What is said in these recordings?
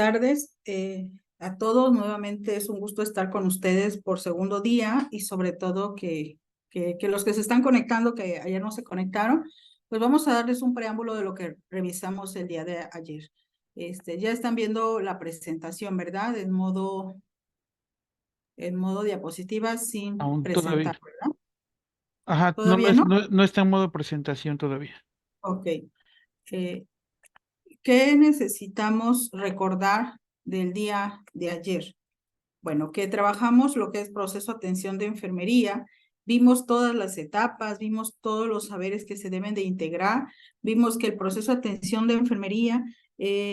Tardes a todos. Nuevamente es un gusto estar con ustedes por segundo día y sobre todo que los que se están conectando, que ayer no se conectaron, pues vamos a darles un preámbulo de lo que revisamos el día de ayer. Ya están viendo la presentación, ¿verdad? En modo diapositiva sin Aún presentar, todavía. ¿verdad? Ajá, ¿Todavía no? no está en modo presentación todavía. Ok. Eh, ¿Qué necesitamos recordar del día de ayer? Bueno, que trabajamos lo que es proceso de atención de enfermería, vimos todas las etapas, vimos todos los saberes que se deben de integrar, vimos que el proceso de atención de enfermería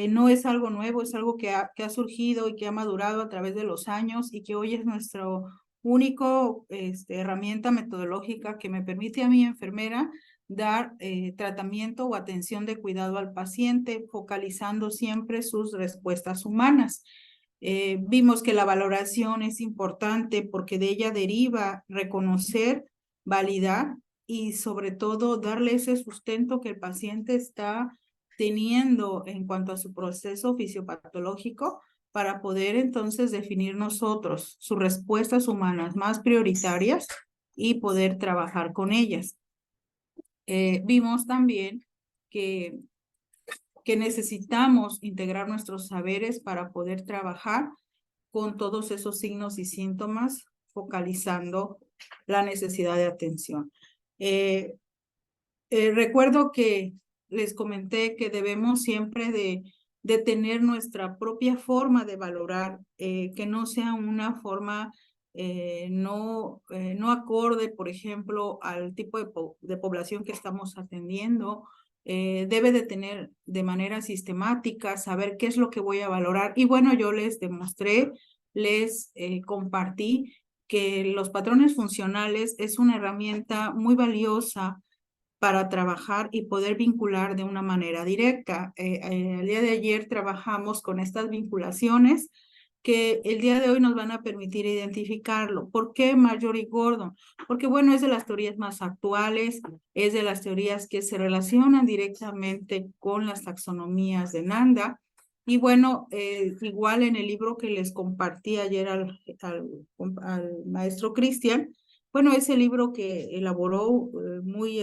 no es algo nuevo, es algo que ha surgido y que ha madurado a través de los años y que hoy es nuestro único herramienta metodológica que me permite a mi enfermera dar tratamiento o atención de cuidado al paciente, focalizando siempre sus respuestas humanas. Vimos que la valoración es importante porque de ella deriva reconocer, validar y sobre todo darle ese sustento que el paciente está teniendo en cuanto a su proceso fisiopatológico para poder entonces definir nosotros sus respuestas humanas más prioritarias y poder trabajar con ellas. Vimos también que necesitamos integrar nuestros saberes para poder trabajar con todos esos signos y síntomas, focalizando la necesidad de atención. Recuerdo que les comenté que debemos siempre de tener nuestra propia forma de valorar, que no sea una forma no acorde, por ejemplo, al tipo de población que estamos atendiendo. Debe de tener de manera sistemática, saber qué es lo que voy a valorar. Y bueno, yo les demostré, les compartí que los patrones funcionales es una herramienta muy valiosa para trabajar y poder vincular de una manera directa. El día de ayer trabajamos con estas vinculaciones que el día de hoy nos van a permitir identificarlo. ¿Por qué Marjorie Gordon? Porque bueno, es de las teorías más actuales, es de las teorías que se relacionan directamente con las taxonomías de Nanda. Y bueno, igual en el libro que les compartí ayer al maestro Cristian, bueno, ese libro que elaboró muy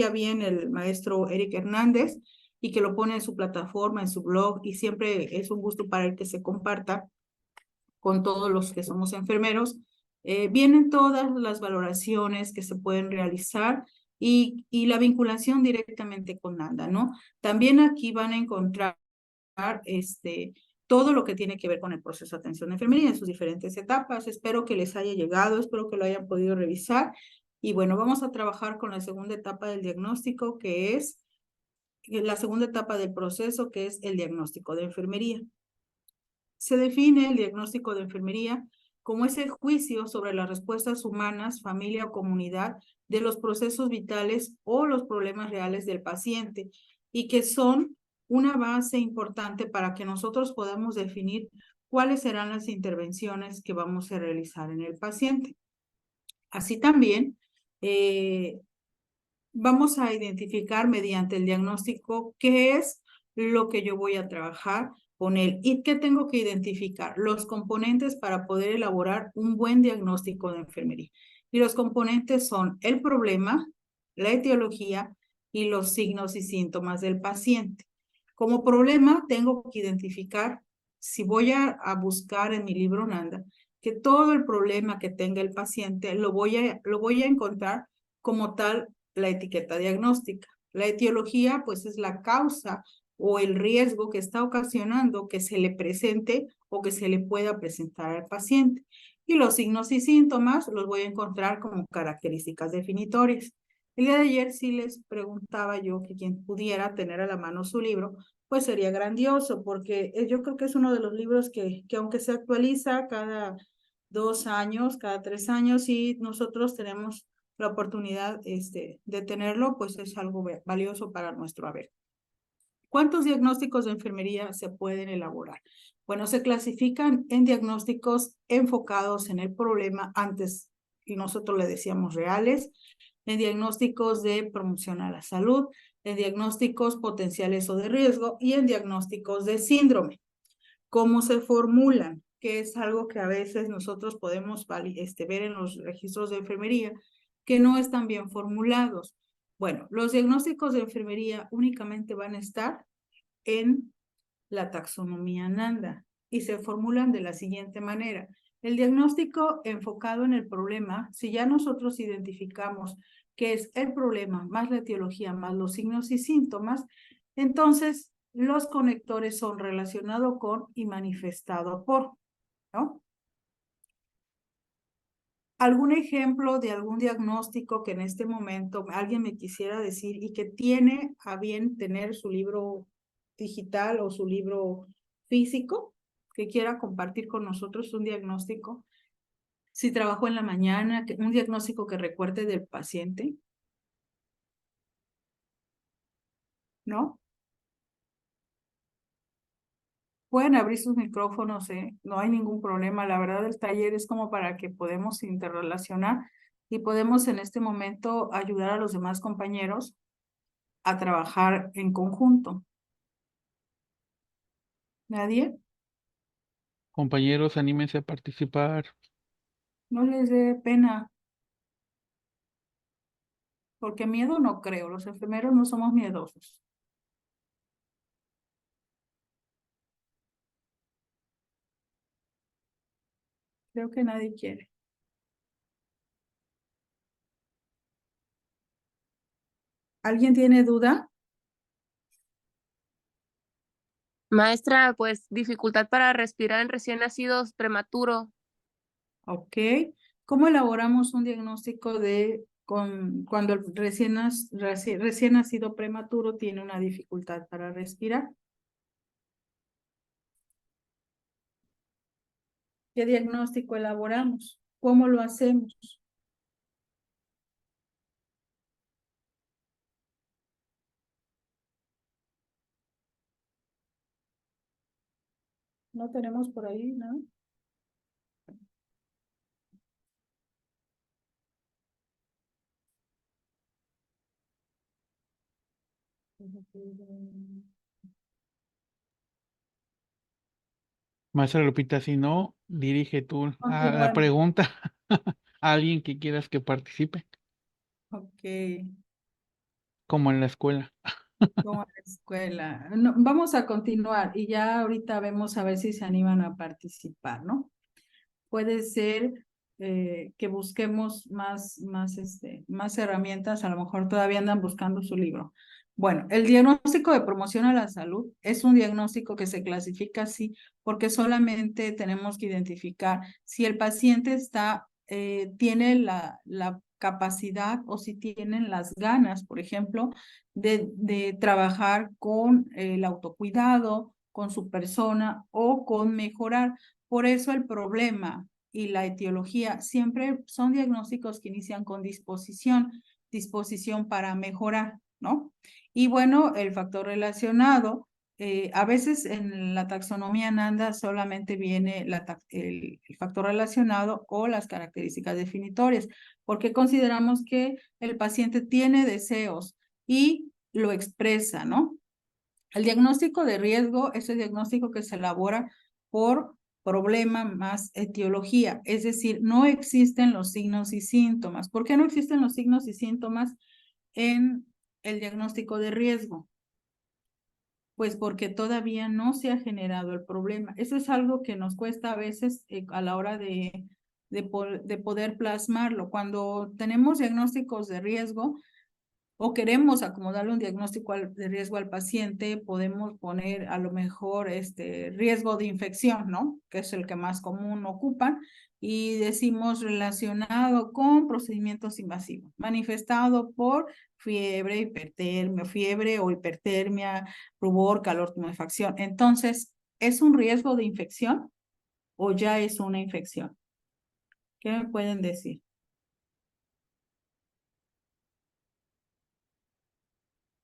a bien el maestro Eric Hernández y que lo pone en su plataforma, en su blog, y siempre es un gusto para él que se comparta con todos los que somos enfermeros. Vienen todas las valoraciones que se pueden realizar y la vinculación directamente con Nanda, ¿no? También aquí van a encontrar todo lo que tiene que ver con el proceso de atención de enfermería en sus diferentes etapas. Espero que les haya llegado, espero que lo hayan podido revisar. Y bueno, vamos a trabajar con la segunda etapa del diagnóstico, que es la segunda etapa del proceso, que es el diagnóstico de enfermería. Se define el diagnóstico de enfermería como ese juicio sobre las respuestas humanas, familia o comunidad de los procesos vitales o los problemas reales del paciente y que son una base importante para que nosotros podamos definir cuáles serán las intervenciones que vamos a realizar en el paciente. Así también, vamos a identificar mediante el diagnóstico qué es lo que yo voy a trabajar con él y qué tengo que identificar, los componentes para poder elaborar un buen diagnóstico de enfermería. Y los componentes son el problema, la etiología y los signos y síntomas del paciente. Como problema, tengo que identificar, si voy a buscar en mi libro Nanda, que todo el problema que tenga el paciente lo voy a encontrar como tal la etiqueta diagnóstica. La etiología, pues, es la causa o el riesgo que está ocasionando que se le presente o que se le pueda presentar al paciente. Y los signos y síntomas los voy a encontrar como características definitorias. El día de ayer sí les preguntaba yo que quien pudiera tener a la mano su libro, pues sería grandioso, porque yo creo que es uno de los libros que aunque se actualiza cada 2 años, cada 3 años, y nosotros tenemos la oportunidad de tenerlo, pues es algo valioso para nuestro haber. ¿Cuántos diagnósticos de enfermería se pueden elaborar? Bueno, se clasifican en diagnósticos enfocados en el problema antes, y nosotros le decíamos reales, en diagnósticos de promoción a la salud, en diagnósticos potenciales o de riesgo y en diagnósticos de síndrome. ¿Cómo se formulan? Que es algo que a veces nosotros podemos ver en los registros de enfermería, que no están bien formulados. Bueno, los diagnósticos de enfermería únicamente van a estar en la taxonomía Nanda y se formulan de la siguiente manera. El diagnóstico enfocado en el problema, si ya nosotros identificamos qué es el problema, más la etiología, más los signos y síntomas, entonces los conectores son relacionado con y manifestado por, ¿no? ¿Algún ejemplo de algún diagnóstico que en este momento alguien me quisiera decir y que tiene a bien tener su libro digital o su libro físico, que quiera compartir con nosotros un diagnóstico? Si trabajó en la mañana, un diagnóstico que recuerde del paciente, ¿no? Pueden abrir sus micrófonos, no hay ningún problema. La verdad, el taller es como para que podamos interrelacionar y podemos en este momento ayudar a los demás compañeros a trabajar en conjunto. ¿Nadie? Compañeros, anímense a participar. No les dé pena, porque miedo no creo. Los enfermeros no somos miedosos. Creo que nadie quiere. ¿Alguien tiene duda? Maestra, pues dificultad para respirar en recién nacidos prematuro. Ok. ¿Cómo elaboramos un diagnóstico cuando el recién nacido prematuro tiene una dificultad para respirar? ¿Qué diagnóstico elaboramos? ¿Cómo lo hacemos? No tenemos por ahí, ¿no? Maestra Lupita, si no, dirige tú a la Continuar. pregunta a alguien que quieras que participe, Ok. como en la escuela. Como en la escuela. No, vamos a continuar y ya ahorita vemos a ver si se animan a participar, ¿no? Puede ser que busquemos más herramientas, a lo mejor todavía andan buscando su libro. Bueno, el diagnóstico de promoción a la salud es un diagnóstico que se clasifica así porque solamente tenemos que identificar si el paciente tiene la capacidad o si tienen las ganas, por ejemplo, de trabajar con el autocuidado, con su persona o con mejorar. Por eso el problema y la etiología siempre son diagnósticos que inician con disposición para mejorar, ¿no? Y bueno, el factor relacionado, a veces en la taxonomía Nanda solamente viene el factor relacionado o las características definitorias, porque consideramos que el paciente tiene deseos y lo expresa, ¿no? El diagnóstico de riesgo es el diagnóstico que se elabora por problema más etiología, es decir, no existen los signos y síntomas. ¿Por qué no existen los signos y síntomas en el diagnóstico de riesgo? Pues porque todavía no se ha generado el problema. Eso es algo que nos cuesta a veces a la hora de poder plasmarlo. Cuando tenemos diagnósticos de riesgo, o queremos acomodarle un diagnóstico de riesgo al paciente, podemos poner a lo mejor riesgo de infección, ¿no? Que es el que más común ocupan, y decimos relacionado con procedimientos invasivos, manifestado por fiebre o hipertermia, rubor, calor, tumefacción. Entonces, ¿es un riesgo de infección o ya es una infección? ¿Qué me pueden decir?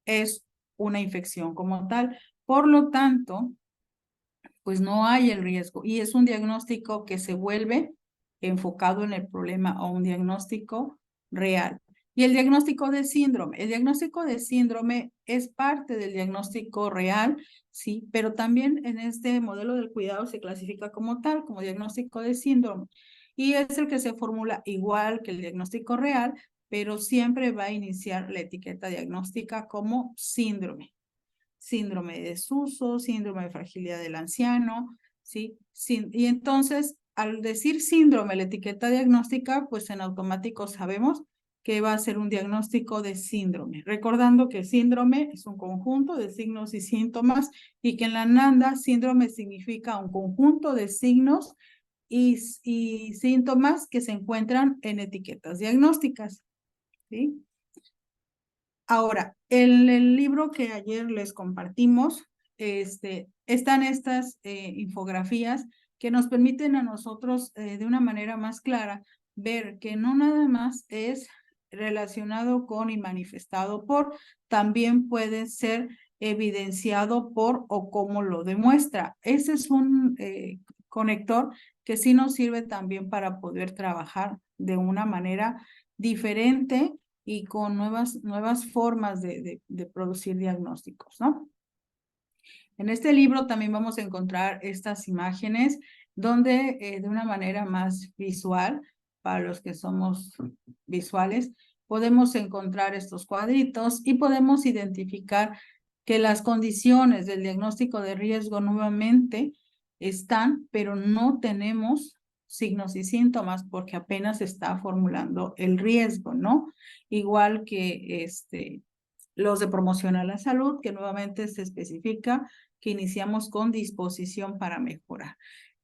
Es una infección como tal. Por lo tanto, pues no hay el riesgo y es un diagnóstico que se vuelve enfocado en el problema o un diagnóstico real. Y el diagnóstico de síndrome. El diagnóstico de síndrome es parte del diagnóstico real, sí, pero también en este modelo del cuidado se clasifica como tal, como diagnóstico de síndrome. Y es el que se formula igual que el diagnóstico real, pero siempre va a iniciar la etiqueta diagnóstica como síndrome. Síndrome de desuso, síndrome de fragilidad del anciano, ¿sí? Y entonces, al decir síndrome, la etiqueta diagnóstica, pues en automático sabemos que va a ser un diagnóstico de síndrome. Recordando que síndrome es un conjunto de signos y síntomas y que en la NANDA síndrome significa un conjunto de signos y síntomas que se encuentran en etiquetas diagnósticas, ¿sí? Ahora, en el libro que ayer les compartimos, están estas infografías que nos permiten a nosotros de una manera más clara ver que no nada más es relacionado con y manifestado por, también puede ser evidenciado por o cómo lo demuestra. Ese es un conector que sí nos sirve también para poder trabajar de una manera diferente y con nuevas formas de producir diagnósticos, ¿no? En este libro también vamos a encontrar estas imágenes donde de una manera más visual, para los que somos visuales, podemos encontrar estos cuadritos y podemos identificar que las condiciones del diagnóstico de riesgo nuevamente están, pero no tenemos signos y síntomas porque apenas se está formulando el riesgo, ¿no? Igual que los de promoción a la salud, que nuevamente se especifica que iniciamos con disposición para mejorar.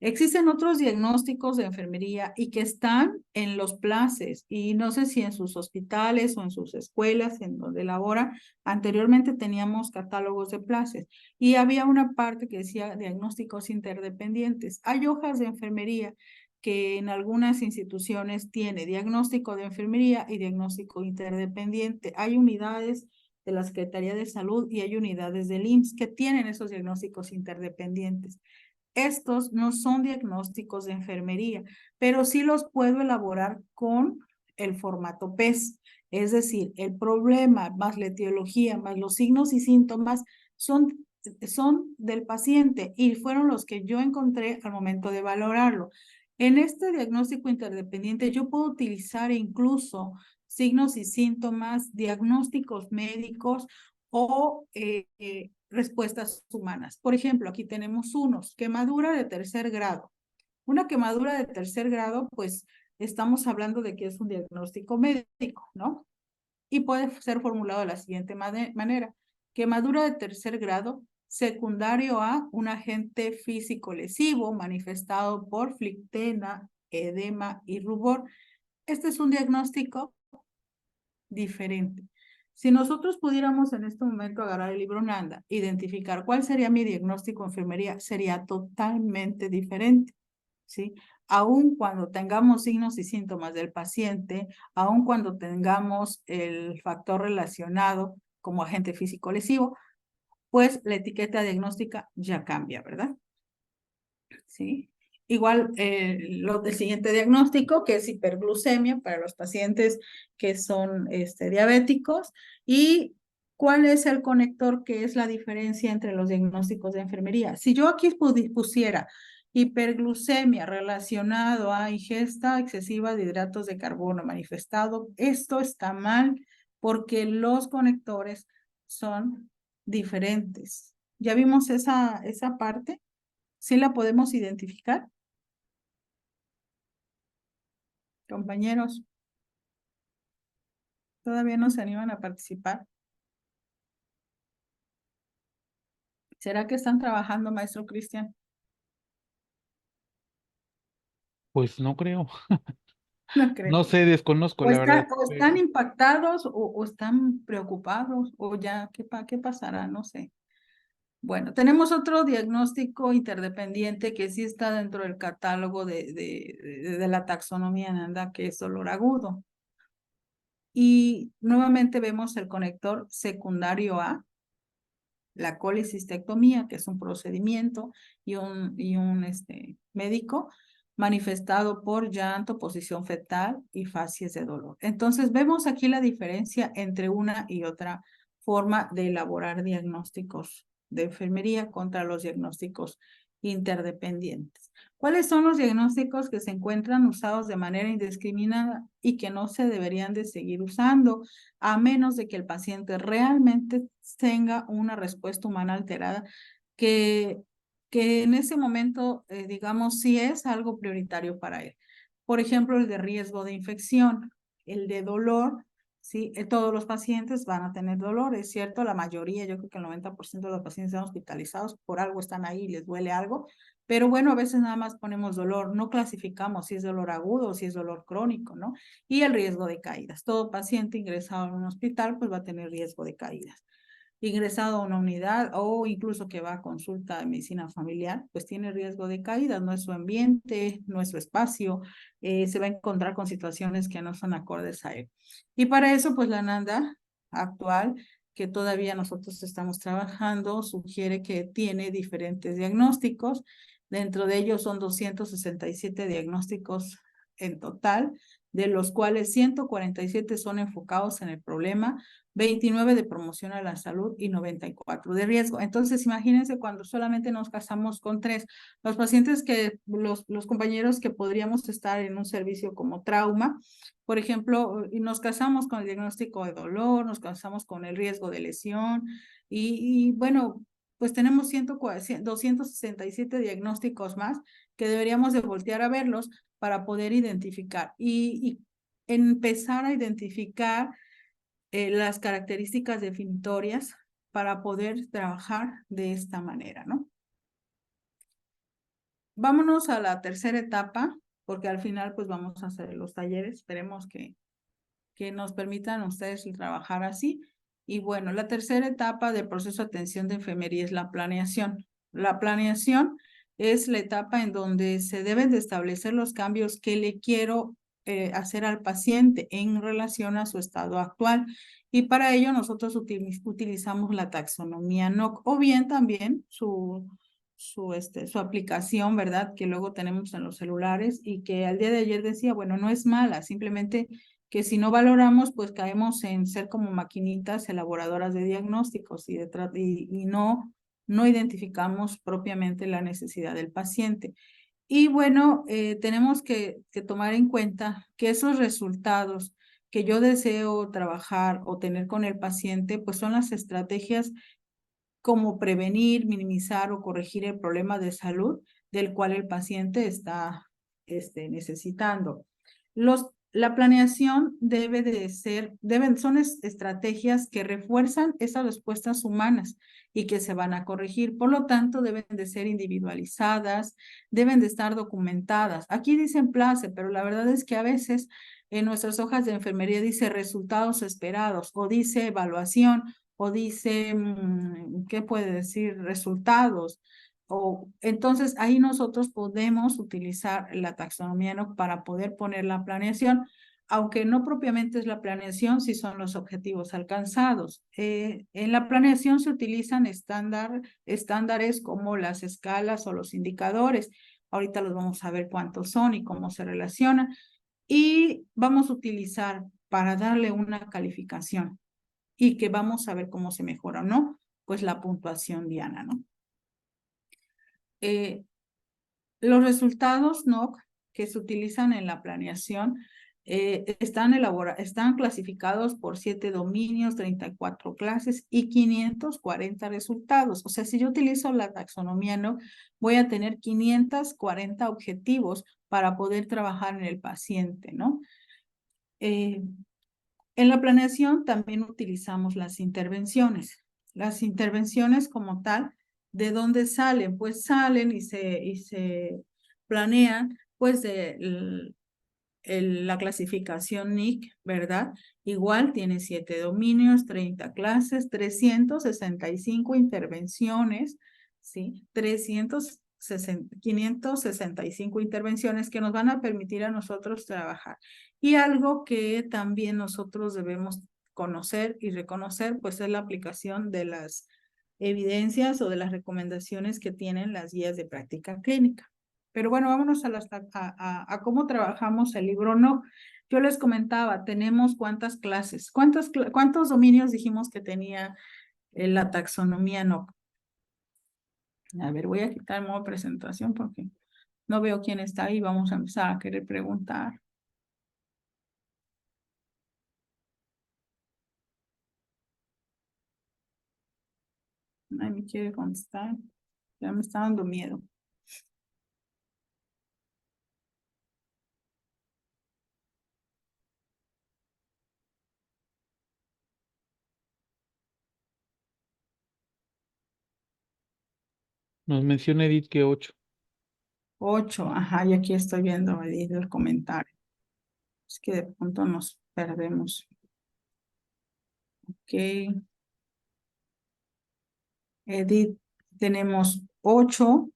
Existen otros diagnósticos de enfermería y que están en los places y no sé si en sus hospitales o en sus escuelas en donde labora. Anteriormente teníamos catálogos de places y había una parte que decía diagnósticos interdependientes. Hay hojas de enfermería que en algunas instituciones tiene diagnóstico de enfermería y diagnóstico interdependiente. Hay unidades de la Secretaría de Salud y hay unidades del IMSS que tienen esos diagnósticos interdependientes. Estos no son diagnósticos de enfermería, pero sí los puedo elaborar con el formato PES. Es decir, el problema más la etiología más los signos y síntomas son del paciente y fueron los que yo encontré al momento de valorarlo. En este diagnóstico interdependiente yo puedo utilizar incluso signos y síntomas, diagnósticos médicos o respuestas humanas. Por ejemplo, aquí tenemos unos, quemadura de tercer grado. Una quemadura de tercer grado, pues estamos hablando de que es un diagnóstico médico, ¿no? Y puede ser formulado de la siguiente manera. Quemadura de tercer grado, secundario a un agente físico lesivo manifestado por flictena, edema y rubor. Este es un diagnóstico diferente. Si nosotros pudiéramos en este momento agarrar el libro NANDA, identificar cuál sería mi diagnóstico en enfermería, sería totalmente diferente, ¿sí? Aun cuando tengamos signos y síntomas del paciente, aun cuando tengamos el factor relacionado como agente físico lesivo, pues la etiqueta diagnóstica ya cambia, ¿verdad? ¿Sí? Igual lo del siguiente diagnóstico, que es hiperglucemia para los pacientes que son diabéticos. ¿Y cuál es el conector que es la diferencia entre los diagnósticos de enfermería? Si yo aquí pusiera hiperglucemia relacionado a ingesta excesiva de hidratos de carbono manifestado, esto está mal porque los conectores son diferentes. ¿Ya vimos esa parte? ¿Sí la podemos identificar? Compañeros, ¿todavía no se animan a participar? ¿Será que están trabajando, maestro Cristian? Pues no creo. No creo. No sé, desconozco O, la verdad. o están impactados o están preocupados o ya, ¿qué pasará? No sé. Bueno, tenemos otro diagnóstico interdependiente que sí está dentro del catálogo de la taxonomía NANDA, que es dolor agudo. Y nuevamente vemos el conector secundario A, la colecistectomía, que es un procedimiento y un médico, manifestado por llanto, posición fetal y facies de dolor. Entonces, vemos aquí la diferencia entre una y otra forma de elaborar diagnósticos de enfermería contra los diagnósticos interdependientes. ¿Cuáles son los diagnósticos que se encuentran usados de manera indiscriminada y que no se deberían de seguir usando, a menos de que el paciente realmente tenga una respuesta humana alterada que en ese momento, digamos, sí es algo prioritario para él? Por ejemplo, el de riesgo de infección, el de dolor, ¿sí? Todos los pacientes van a tener dolor, es cierto, la mayoría, yo creo que el 90% de los pacientes están hospitalizados, por algo están ahí, les duele algo, pero bueno, a veces nada más ponemos dolor, no clasificamos si es dolor agudo o si es dolor crónico, ¿no? Y el riesgo de caídas. Todo paciente ingresado en un hospital, pues va a tener riesgo de caídas. Ingresado a una unidad o incluso que va a consulta de medicina familiar, pues tiene riesgo de caída, no es su ambiente, no es su espacio, se va a encontrar con situaciones que no son acordes a él. Y para eso, pues la NANDA actual, que todavía nosotros estamos trabajando, sugiere que tiene diferentes diagnósticos. Dentro de ellos son 267 diagnósticos en total, de los cuales 147 son enfocados en el problema, 29 de promoción a la salud y 94 de riesgo. Entonces, imagínense cuando solamente nos casamos con 3. Los pacientes que, los compañeros que podríamos estar en un servicio como trauma, por ejemplo, y nos casamos con el diagnóstico de dolor, nos casamos con el riesgo de lesión y bueno, pues tenemos 267 diagnósticos más que deberíamos de voltear a verlos para poder identificar y empezar a identificar las características definitorias para poder trabajar de esta manera, ¿no? Vámonos a la tercera etapa, porque al final pues vamos a hacer los talleres, esperemos que nos permitan ustedes trabajar así. Y bueno, la tercera etapa del proceso de atención de enfermería es la planeación. La planeación es la etapa en donde se deben de establecer los cambios que le quiero hacer al paciente en relación a su estado actual. Y para ello nosotros utilizamos la taxonomía NOC o bien también su aplicación, ¿verdad? Que luego tenemos en los celulares y que al día de ayer decía, bueno, no es mala, simplemente que si no valoramos, pues caemos en ser como maquinitas elaboradoras de diagnósticos y no identificamos propiamente la necesidad del paciente. Y bueno, tenemos que tomar en cuenta que esos resultados que yo deseo trabajar o tener con el paciente, pues son las estrategias como prevenir, minimizar o corregir el problema de salud del cual el paciente está necesitando. La planeación son estrategias que refuerzan esas respuestas humanas y que se van a corregir. Por lo tanto, deben de ser individualizadas, deben de estar documentadas. Aquí dicen place, pero la verdad es que a veces en nuestras hojas de enfermería dice resultados esperados o dice evaluación o dice, ¿qué puede decir? Resultados. Entonces, ahí nosotros podemos utilizar la taxonomía NOC para poder poner la planeación, aunque no propiamente es la planeación, si son los objetivos alcanzados. En la planeación se utilizan estándares como las escalas o los indicadores. Ahorita los vamos a ver cuántos son y cómo se relacionan. Y vamos a utilizar para darle una calificación y que vamos a ver cómo se mejora o no, pues la puntuación diana, ¿no? Los resultados NOC que se utilizan en la planeación están clasificados por 7 dominios, 34 clases y 540 resultados. O sea, si yo utilizo la taxonomía NOC, voy a tener 540 objetivos para poder trabajar en el paciente, ¿no? En la planeación también utilizamos las intervenciones. Las intervenciones como tal, ¿de dónde salen? Pues salen y se planean pues de la clasificación NIC, ¿verdad? Igual tiene 7 dominios, 30 clases, 365 intervenciones, ¿sí? 565 intervenciones que nos van a permitir a nosotros trabajar. Y algo que también nosotros debemos conocer y reconocer, pues es la aplicación de las evidencias o de las recomendaciones que tienen las guías de práctica clínica. Pero bueno, vámonos a cómo trabajamos el libro No. Yo les comentaba, tenemos cuántas clases, cuántos dominios dijimos que tenía la taxonomía No. A ver, voy a quitar el modo presentación porque no veo quién está ahí. Vamos a empezar a querer preguntar. Nadie me quiere contestar. Ya me está dando miedo. Nos menciona Edith que 8. 8, ajá, y aquí estoy viendo el comentario. Es que de pronto nos perdemos. Ok. Edith, tenemos 8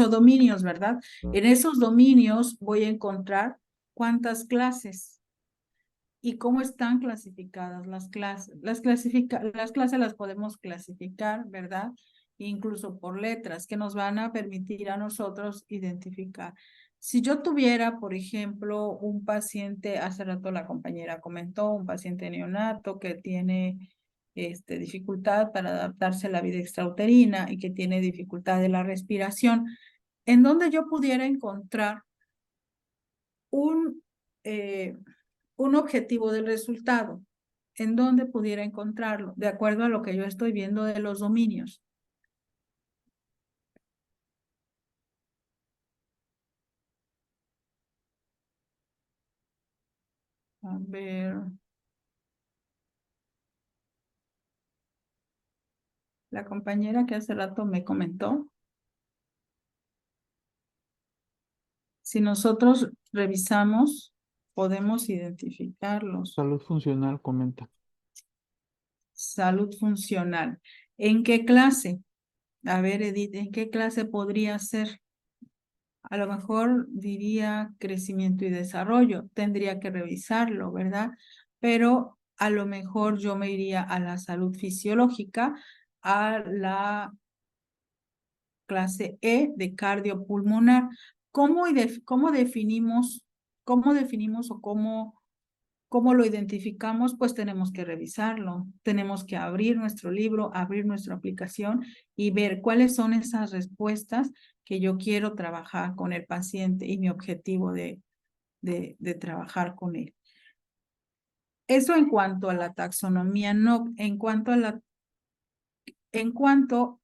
dominios, ¿verdad? En esos dominios voy a encontrar cuántas clases y cómo están clasificadas las clases. Las clases las podemos clasificar, ¿verdad? Incluso por letras que nos van a permitir a nosotros identificar. Si yo tuviera, por ejemplo, un paciente, hace rato la compañera comentó, un paciente neonato que tiene dificultad para adaptarse a la vida extrauterina y que tiene dificultad de la respiración, en donde yo pudiera encontrar un, un objetivo del resultado, en donde pudiera encontrarlo, de acuerdo a lo que yo estoy viendo de los dominios. A ver. La compañera que hace rato me comentó, si nosotros revisamos, podemos identificarlos. Salud funcional, comenta. Salud funcional. ¿En qué clase? A ver, Edith, ¿en qué clase podría ser? A lo mejor diría crecimiento y desarrollo. Tendría que revisarlo, ¿verdad? Pero a lo mejor yo me iría a la salud fisiológica, a la clase E de cardiopulmonar. ¿Cómo definimos o cómo lo identificamos? Pues tenemos que revisarlo, tenemos que abrir nuestro libro, abrir nuestra aplicación y ver cuáles son esas respuestas que yo quiero trabajar con el paciente y mi objetivo de trabajar con él. Eso en cuanto a la taxonomía, no, en cuanto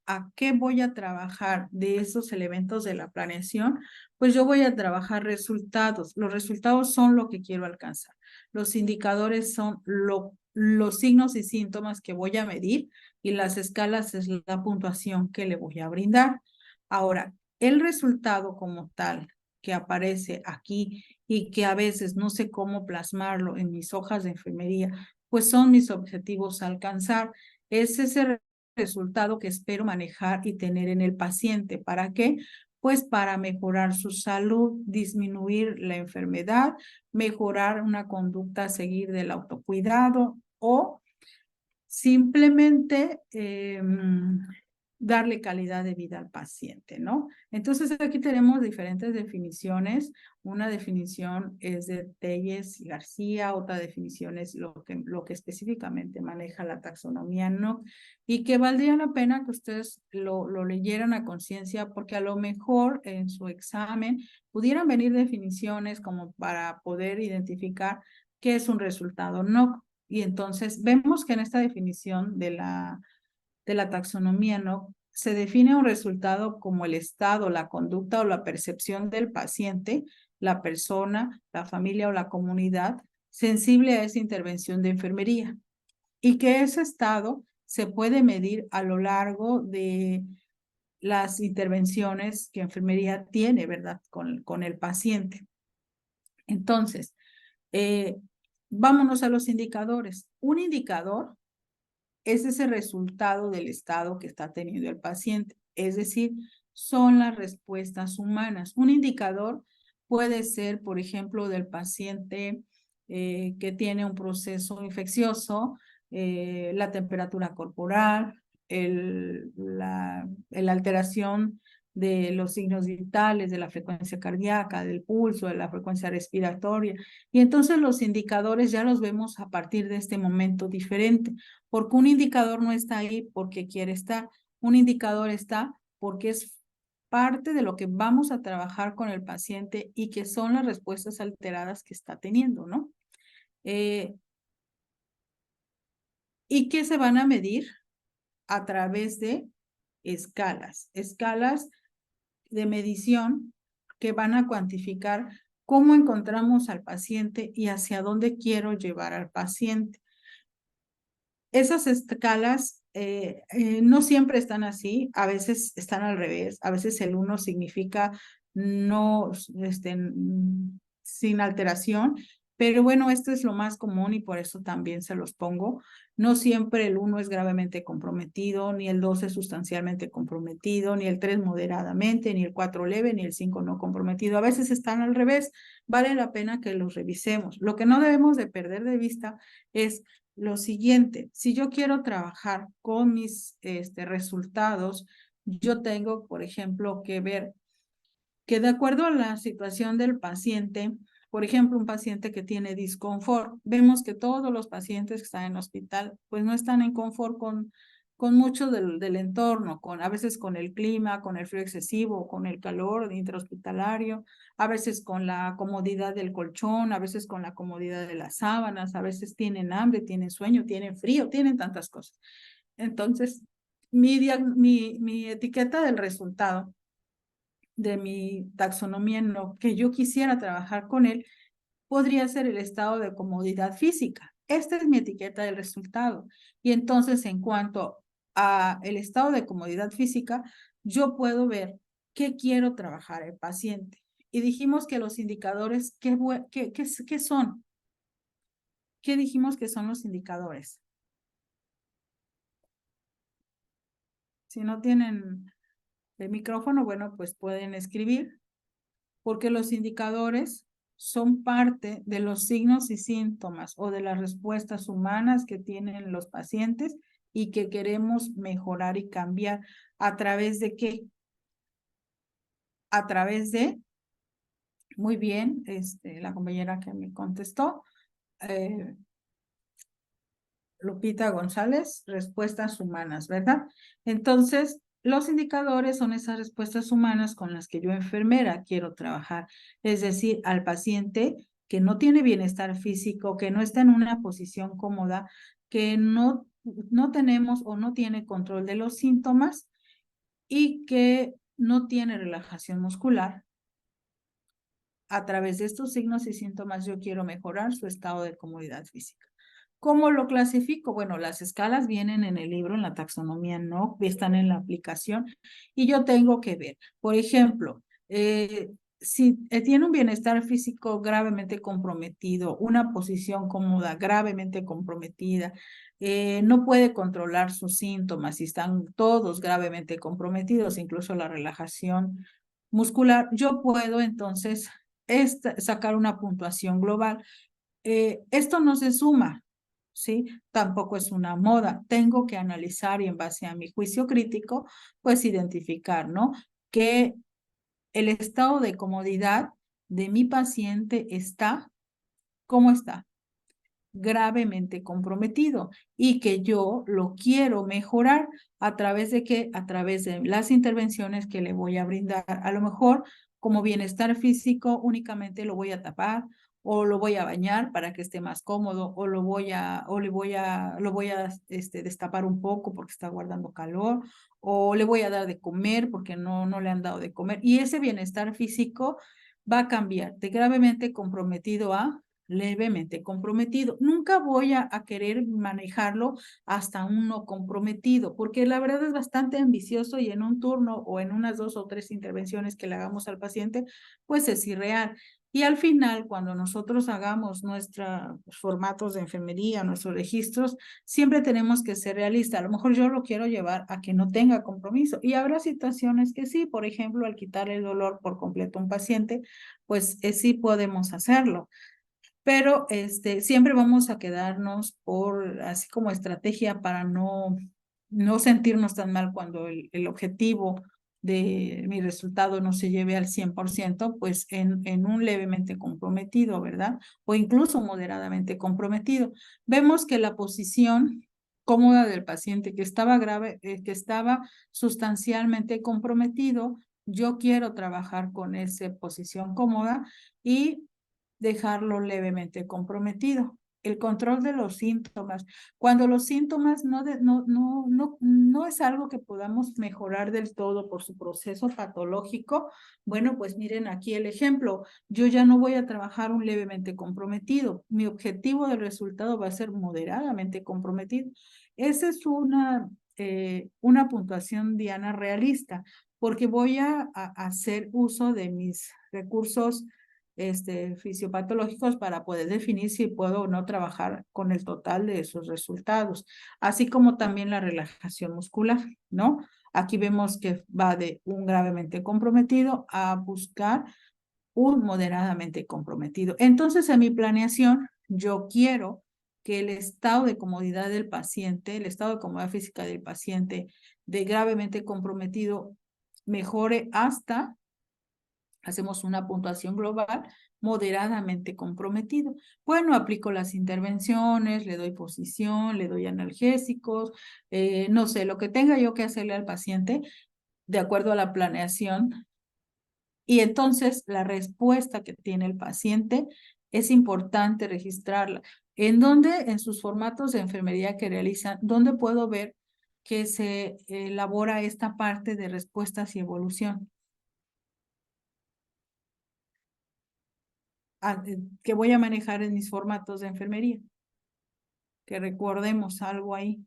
a qué voy a trabajar de esos elementos de la planeación, pues yo voy a trabajar resultados. Los resultados son lo que quiero alcanzar. Los indicadores son los signos y síntomas que voy a medir y las escalas es la puntuación que le voy a brindar. Ahora, el resultado como tal que aparece aquí y que a veces no sé cómo plasmarlo en mis hojas de enfermería, pues son mis objetivos a alcanzar. Es ese resultado que espero manejar y tener en el paciente. ¿Para qué? Pues para mejorar su salud, disminuir la enfermedad, mejorar una conducta a seguir del autocuidado o simplemente darle calidad de vida al paciente, ¿no? Entonces aquí tenemos diferentes definiciones. Una definición es de Telles y García, otra definición es lo que específicamente maneja la taxonomía, ¿no? Y que valdría la pena que ustedes lo leyeran a conciencia porque a lo mejor en su examen pudieran venir definiciones como para poder identificar qué es un resultado no. Y entonces vemos que en esta definición de la taxonomía, ¿no? Se define un resultado como el estado, la conducta o la percepción del paciente, la persona, la familia o la comunidad sensible a esa intervención de enfermería. Y que ese estado se puede medir a lo largo de las intervenciones que enfermería tiene, ¿verdad? Con el paciente. Entonces, vámonos a los indicadores. Un indicador es ese resultado del estado que está teniendo el paciente, es decir, son las respuestas humanas. Un indicador puede ser, por ejemplo, del paciente que tiene un proceso infeccioso, la temperatura corporal, la alteración de los signos vitales, de la frecuencia cardíaca, del pulso, de la frecuencia respiratoria. Y entonces los indicadores ya los vemos a partir de este momento diferente, porque un indicador no está ahí porque quiere estar, un indicador está porque es parte de lo que vamos a trabajar con el paciente y que son las respuestas alteradas que está teniendo, ¿no? Y que se van a medir a través de escalas de medición que van a cuantificar cómo encontramos al paciente y hacia dónde quiero llevar al paciente. Esas escalas no siempre están así, a veces están al revés, a veces el 1 significa no, sin alteración, pero bueno, esto es lo más común y por eso también se los pongo. No siempre el 1 es gravemente comprometido, ni el 2 es sustancialmente comprometido, ni el 3 moderadamente, ni el 4 leve, ni el 5 no comprometido. A veces están al revés, vale la pena que los revisemos. Lo que no debemos de perder de vista es lo siguiente: si yo quiero trabajar con mis resultados, yo tengo, por ejemplo, que ver que de acuerdo a la situación del paciente, por ejemplo, un paciente que tiene disconfort, vemos que todos los pacientes que están en hospital, pues no están en confort con mucho del entorno, a veces con el clima, con el frío excesivo, con el calor intrahospitalario, a veces con la comodidad del colchón, a veces con la comodidad de las sábanas, a veces tienen hambre, tienen sueño, tienen frío, tienen tantas cosas. Entonces, mi etiqueta del resultado de mi taxonomía en lo que yo quisiera trabajar con él podría ser el estado de comodidad física. Esta es mi etiqueta del resultado. Y entonces, en cuanto a el estado de comodidad física, yo puedo ver qué quiero trabajar el paciente. Y dijimos que los indicadores, ¿qué son? ¿Qué dijimos que son los indicadores? Si no tienen el micrófono, bueno, pues pueden escribir, porque los indicadores son parte de los signos y síntomas o de las respuestas humanas que tienen los pacientes y que queremos mejorar y cambiar. ¿A través de qué? A través de, muy bien, la compañera que me contestó, Lupita González, respuestas humanas, ¿verdad? Entonces, los indicadores son esas respuestas humanas con las que yo, enfermera, quiero trabajar. Es decir, al paciente que no tiene bienestar físico, que no está en una posición cómoda, que no tenemos o no tiene control de los síntomas y que no tiene relajación muscular. A través de estos signos y síntomas yo quiero mejorar su estado de comodidad física. ¿Cómo lo clasifico? Bueno, las escalas vienen en el libro, en la taxonomía, no están en la aplicación y yo tengo que ver. Por ejemplo, si tiene un bienestar físico gravemente comprometido, una posición cómoda gravemente comprometida, no puede controlar sus síntomas y están todos gravemente comprometidos, incluso la relajación muscular, yo puedo entonces sacar una puntuación global. Esto no se suma, ¿sí? Tampoco es una moda. Tengo que analizar y en base a mi juicio crítico, pues identificar, ¿no? Que el estado de comodidad de mi paciente ¿cómo está? Gravemente comprometido y que yo lo quiero mejorar. ¿A través de qué? A través de las intervenciones que le voy a brindar. A lo mejor como bienestar físico únicamente lo voy a tapar o lo voy a bañar para que esté más cómodo o lo voy a destapar un poco porque está guardando calor o le voy a dar de comer porque no le han dado de comer, y ese bienestar físico va a cambiar de gravemente comprometido a levemente comprometido. Nunca voy a querer manejarlo hasta un no comprometido, porque la verdad es bastante ambicioso y en un turno o en unas 2 o 3 intervenciones que le hagamos al paciente, pues es irreal. Y al final, cuando nosotros hagamos nuestros formatos de enfermería, nuestros registros, siempre tenemos que ser realistas. A lo mejor yo lo quiero llevar a que no tenga compromiso. Y habrá situaciones que sí, por ejemplo, al quitar el dolor por completo a un paciente, pues sí podemos hacerlo. Pero siempre vamos a quedarnos así como estrategia para no no sentirnos tan mal cuando el objetivo de mi resultado no se lleve al 100%, pues en un levemente comprometido, ¿verdad? O incluso moderadamente comprometido. Vemos que la posición cómoda del paciente que estaba grave, que estaba sustancialmente comprometido, yo quiero trabajar con esa posición cómoda y dejarlo levemente comprometido. El control de los síntomas. Cuando los síntomas no es algo que podamos mejorar del todo por su proceso patológico, bueno, pues miren aquí el ejemplo. Yo ya no voy a trabajar un levemente comprometido. Mi objetivo del resultado va a ser moderadamente comprometido. Esa es una puntuación, Diana, realista, porque voy a hacer uso de mis recursos fisiopatológicos para poder definir si puedo o no trabajar con el total de esos resultados, así como también la relajación muscular, ¿no? Aquí vemos que va de un gravemente comprometido a buscar un moderadamente comprometido. Entonces, en mi planeación, yo quiero que el estado de comodidad del paciente, el estado de comodidad física del paciente de gravemente comprometido mejore hasta, hacemos una puntuación global, moderadamente comprometido. Bueno, aplico las intervenciones, le doy posición, le doy analgésicos, no sé, lo que tenga yo que hacerle al paciente de acuerdo a la planeación. Y entonces la respuesta que tiene el paciente es importante registrarla. ¿En dónde? En sus formatos de enfermería que realizan, ¿dónde puedo ver que se elabora esta parte de respuestas y evolución? Que voy a manejar en mis formatos de enfermería. Que recordemos algo ahí.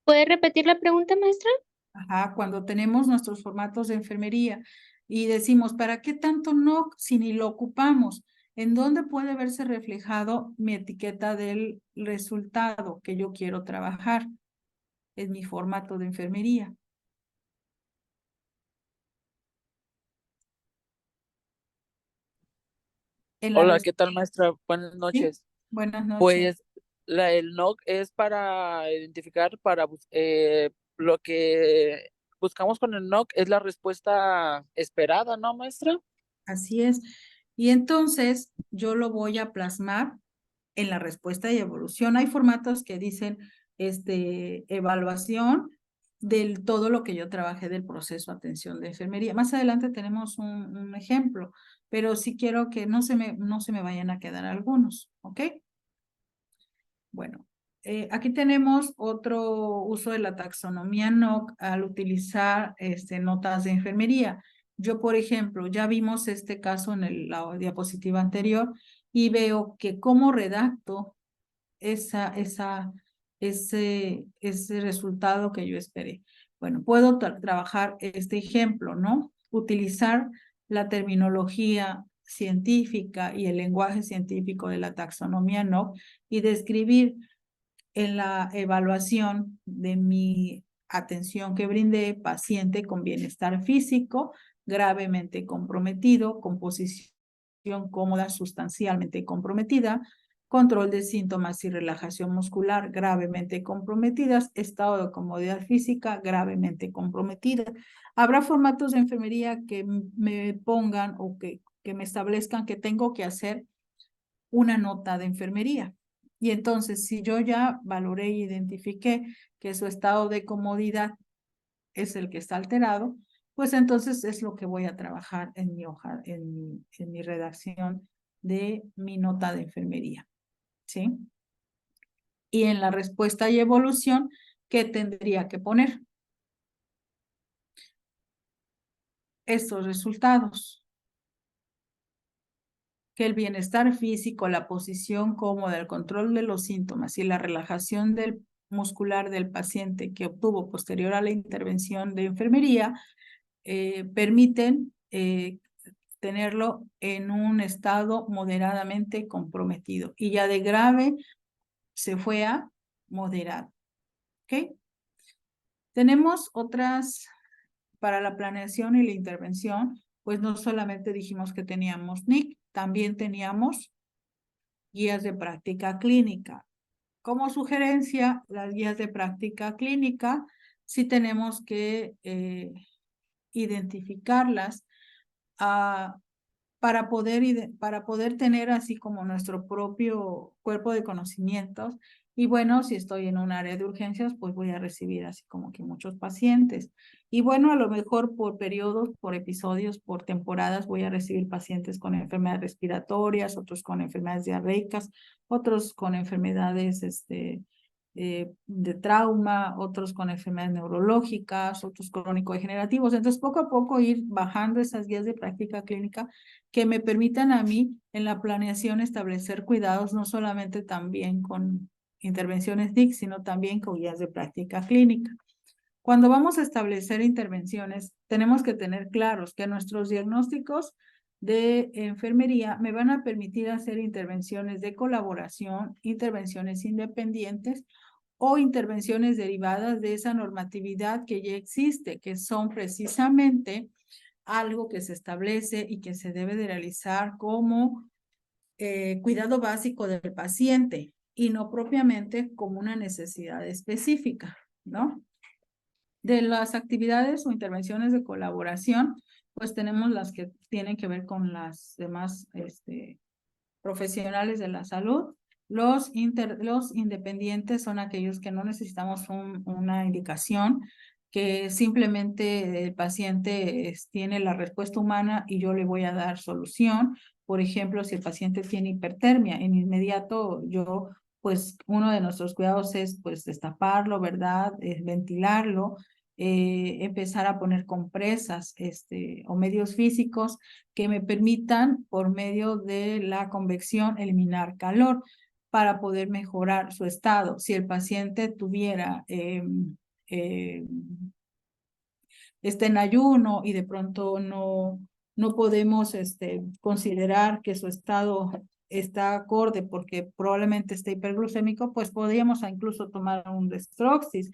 ¿Puede repetir la pregunta, maestra? Ajá, cuando tenemos nuestros formatos de enfermería y decimos, ¿para qué tanto no si ni lo ocupamos? ¿En dónde puede verse reflejado mi etiqueta del resultado que yo quiero trabajar? En mi formato de enfermería. Hola, ¿qué tal, maestra? Buenas ¿Sí? noches. Buenas noches. Pues el NOC es para identificar, lo que buscamos con el NOC es la respuesta esperada, ¿no, maestra? Así es. Y entonces yo lo voy a plasmar en la respuesta y evolución. Hay formatos que dicen evaluación del todo lo que yo trabajé del proceso de atención de enfermería. Más adelante tenemos un ejemplo, pero sí quiero que no se me vayan a quedar algunos, ¿ok? Bueno, aquí tenemos otro uso de la taxonomía NOC al utilizar notas de enfermería. Yo, por ejemplo, ya vimos este caso en la diapositiva anterior y veo que cómo redacto ese resultado que yo esperé. Bueno, puedo trabajar este ejemplo, ¿no? Utilizar la terminología científica y el lenguaje científico de la taxonomía NOC y describir en la evaluación de mi atención que brindé paciente con bienestar físico gravemente comprometido, con posición cómoda sustancialmente comprometida, control de síntomas y relajación muscular gravemente comprometidas, estado de comodidad física gravemente comprometida. Habrá formatos de enfermería que me pongan o que me establezcan que tengo que hacer una nota de enfermería. Y entonces, si yo ya valoré e identifiqué que su estado de comodidad es el que está alterado, pues entonces es lo que voy a trabajar en mi hoja, en mi redacción de mi nota de enfermería. ¿Sí? Y en la respuesta y evolución, ¿qué tendría que poner? Estos resultados. Que el bienestar físico, la posición cómoda, el control de los síntomas y la relajación muscular del paciente que obtuvo posterior a la intervención de enfermería permiten tenerlo en un estado moderadamente comprometido y ya de grave se fue a moderado. ¿Ok? Tenemos otras para la planeación y la intervención, pues no solamente dijimos que teníamos NIC, también teníamos guías de práctica clínica. como sugerencia, las guías de práctica clínica, sí tenemos que identificarlas para poder tener así como nuestro propio cuerpo de conocimientos. Y bueno, si estoy en un área de urgencias, pues voy a recibir así como que muchos pacientes. Y bueno, a lo mejor por periodos, por episodios, por temporadas, voy a recibir pacientes con enfermedades respiratorias, otros con enfermedades diarreicas, otros con enfermedades de trauma, otros con enfermedades neurológicas, otros crónico-degenerativos. Entonces, poco a poco ir bajando esas guías de práctica clínica que me permitan a mí en la planeación establecer cuidados, no solamente también con intervenciones DIC, sino también con guías de práctica clínica. Cuando vamos a establecer intervenciones, tenemos que tener claros que nuestros diagnósticos de enfermería me van a permitir hacer intervenciones de colaboración, intervenciones independientes o intervenciones derivadas de esa normatividad que ya existe, que son precisamente algo que se establece y que se debe de realizar como cuidado básico del paciente y no propiamente como una necesidad específica, ¿no? De las actividades o intervenciones de colaboración, pues tenemos las que tienen que ver con las demás profesionales de la salud. Los independientes son aquellos que no necesitamos una indicación, que simplemente el paciente tiene la respuesta humana y yo le voy a dar solución. Por ejemplo, si el paciente tiene hipertermia, en inmediato yo, pues uno de nuestros cuidados es pues destaparlo, ¿verdad? Ventilarlo, empezar a poner compresas o medios físicos que me permitan, por medio de la convección, eliminar calor para poder mejorar su estado. Si el paciente tuviera está en ayuno y de pronto no podemos considerar que su estado está acorde porque probablemente esté hiperglucémico, pues podríamos incluso tomar un Dextroxis.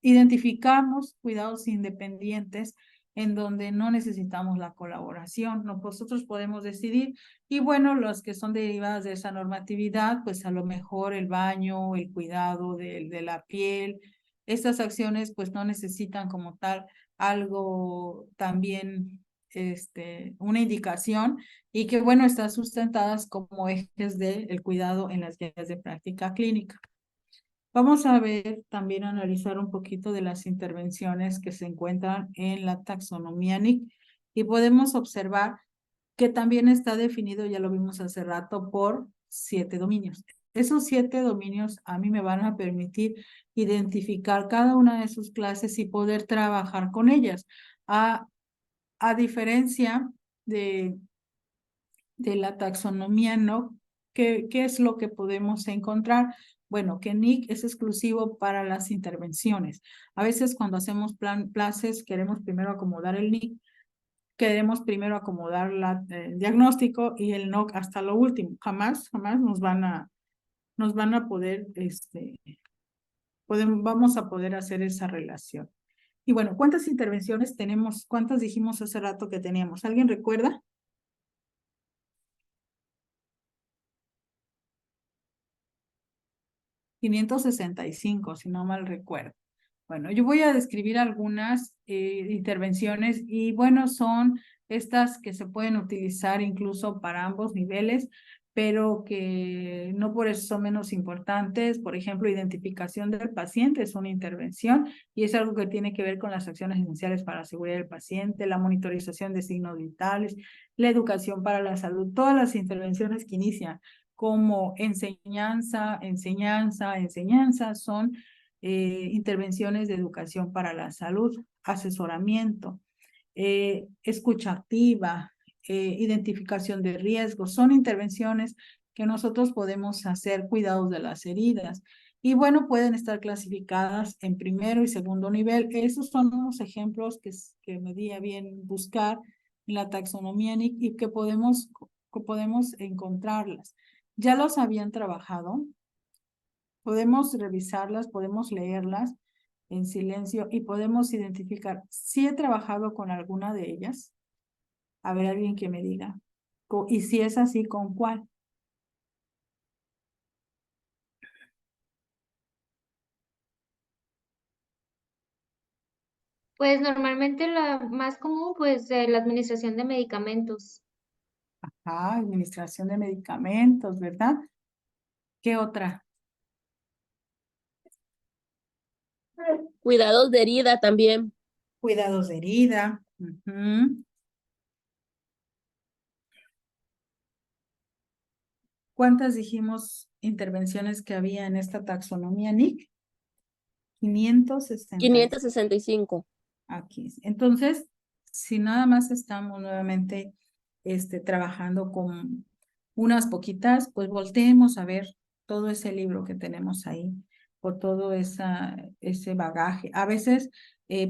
Identificamos cuidados independientes en donde no necesitamos la colaboración, nosotros podemos decidir. Y bueno, los que son derivadas de esa normatividad, pues a lo mejor el baño, el cuidado de la piel, estas acciones pues no necesitan como tal algo también, una indicación y que bueno, están sustentadas como ejes del cuidado en las guías de práctica clínica. Vamos a ver, también analizar un poquito de las intervenciones que se encuentran en la taxonomía NIC y podemos observar que también está definido, ya lo vimos hace rato, por 7 dominios. Esos 7 dominios a mí me van a permitir identificar cada una de sus clases y poder trabajar con ellas. A diferencia de la taxonomía, ¿no? ¿Qué es lo que podemos encontrar? Bueno, que NIC es exclusivo para las intervenciones. A veces cuando hacemos clases queremos primero acomodar el NIC, queremos primero acomodar el diagnóstico y el NOC hasta lo último. Jamás nos van a poder, vamos a poder hacer esa relación. Y bueno, ¿cuántas intervenciones tenemos? ¿Cuántas dijimos hace rato que teníamos? ¿Alguien recuerda? 565, si no mal recuerdo. Bueno, yo voy a describir algunas intervenciones y bueno, son estas que se pueden utilizar incluso para ambos niveles, pero que no por eso son menos importantes. Por ejemplo, identificación del paciente es una intervención y es algo que tiene que ver con las acciones esenciales para la seguridad del paciente, la monitorización de signos vitales, la educación para la salud, todas las intervenciones que inician como enseñanza, son intervenciones de educación para la salud, asesoramiento, escucha activa, identificación de riesgos, son intervenciones que nosotros podemos hacer, cuidados de las heridas. Y bueno, pueden estar clasificadas en primero y segundo nivel. Esos son unos ejemplos que me di a bien buscar en la taxonomía NIC y que podemos encontrarlas. ¿Ya los habían trabajado? Podemos revisarlas, podemos leerlas en silencio y podemos identificar si he trabajado con alguna de ellas. A ver, alguien que me diga. Y si es así, ¿con cuál? Pues normalmente la más común, pues la administración de medicamentos. Administración de medicamentos, ¿verdad? ¿Qué otra? Cuidados de herida también. Cuidados de herida. Ujú. ¿Cuántas dijimos intervenciones que había en esta taxonomía, Nick? 560. 565. Aquí. Entonces, si nada más estamos nuevamente trabajando con unas poquitas, pues volteemos a ver todo ese libro que tenemos ahí, por todo ese bagaje. A veces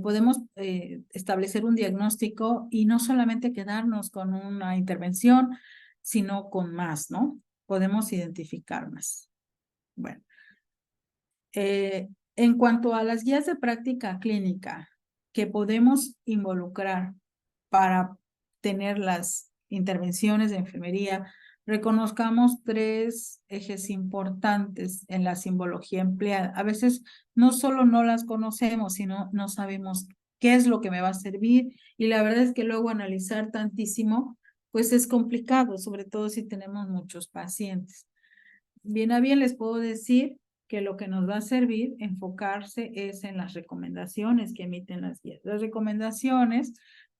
podemos establecer un diagnóstico y no solamente quedarnos con una intervención, sino con más, ¿no? Podemos identificar más. Bueno, en cuanto a las guías de práctica clínica que podemos involucrar para tener las intervenciones de enfermería, reconozcamos 3 ejes importantes en la simbología empleada. A veces no solo no las conocemos, sino no sabemos qué es lo que me va a servir, y la verdad es que luego analizar tantísimo, pues es complicado, sobre todo si tenemos muchos pacientes. Bien a bien les puedo decir que lo que nos va a servir enfocarse es en las recomendaciones que emiten las guías. Las recomendaciones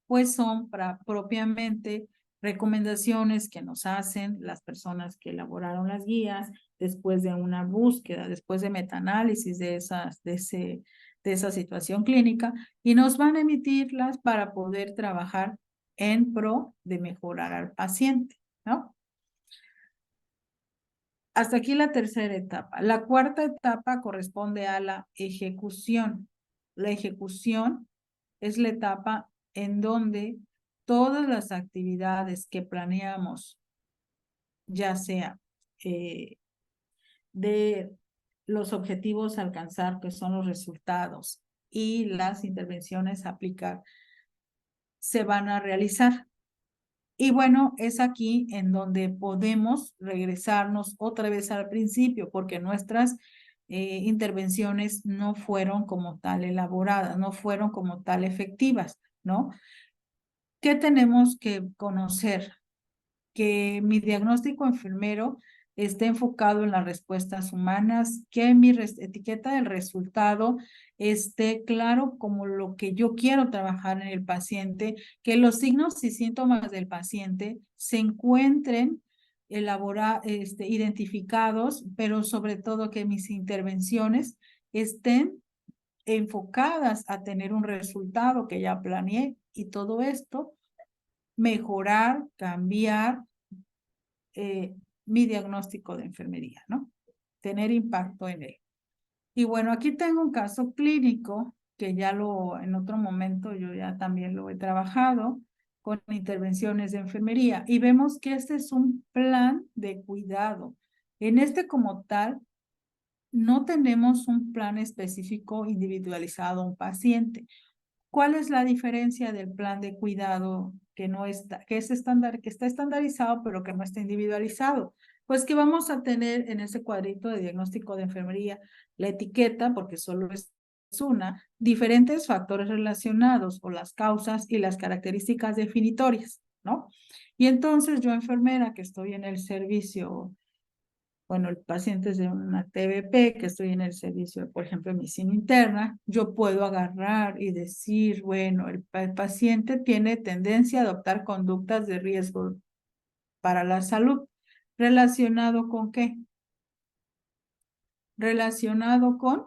pues son propiamente recomendaciones que nos hacen las personas que elaboraron las guías después de una búsqueda, después de metaanálisis de esa situación clínica, y nos van a emitirlas para poder trabajar en pro de mejorar al paciente, ¿no? Hasta aquí la tercera etapa. La cuarta etapa corresponde a la ejecución. La ejecución es la etapa en donde todas las actividades que planeamos, ya sea de los objetivos a alcanzar, que son los resultados, y las intervenciones a aplicar, se van a realizar. Y bueno, es aquí en donde podemos regresarnos otra vez al principio, porque nuestras intervenciones no fueron como tal elaboradas, no fueron como tal efectivas, ¿no? ¿Qué tenemos que conocer? Que mi diagnóstico enfermero esté enfocado en las respuestas humanas, que mi etiqueta del resultado esté claro como lo que yo quiero trabajar en el paciente, que los signos y síntomas del paciente se encuentren identificados, pero sobre todo que mis intervenciones estén enfocadas a tener un resultado que ya planeé, y todo esto mejorar, cambiar mi diagnóstico de enfermería, ¿no? Tener impacto en él. Y bueno, aquí tengo un caso clínico que ya en otro momento yo ya también lo he trabajado con intervenciones de enfermería, y vemos que este es un plan de cuidado. En este como tal, no tenemos un plan específico individualizado a un paciente. ¿Cuál es la diferencia del plan de cuidado que no está, que es estándar, que está estandarizado, pero que no está individualizado? Pues que vamos a tener en ese cuadrito de diagnóstico de enfermería la etiqueta, porque solo es una, diferentes factores relacionados o las causas y las características definitorias, ¿no? Y entonces yo, enfermera, que estoy en el servicio, bueno, el paciente es de una TBP, que estoy en el servicio, por ejemplo, de medicina interna, yo puedo agarrar y decir, bueno, el paciente tiene tendencia a adoptar conductas de riesgo para la salud. ¿Relacionado con qué? Relacionado con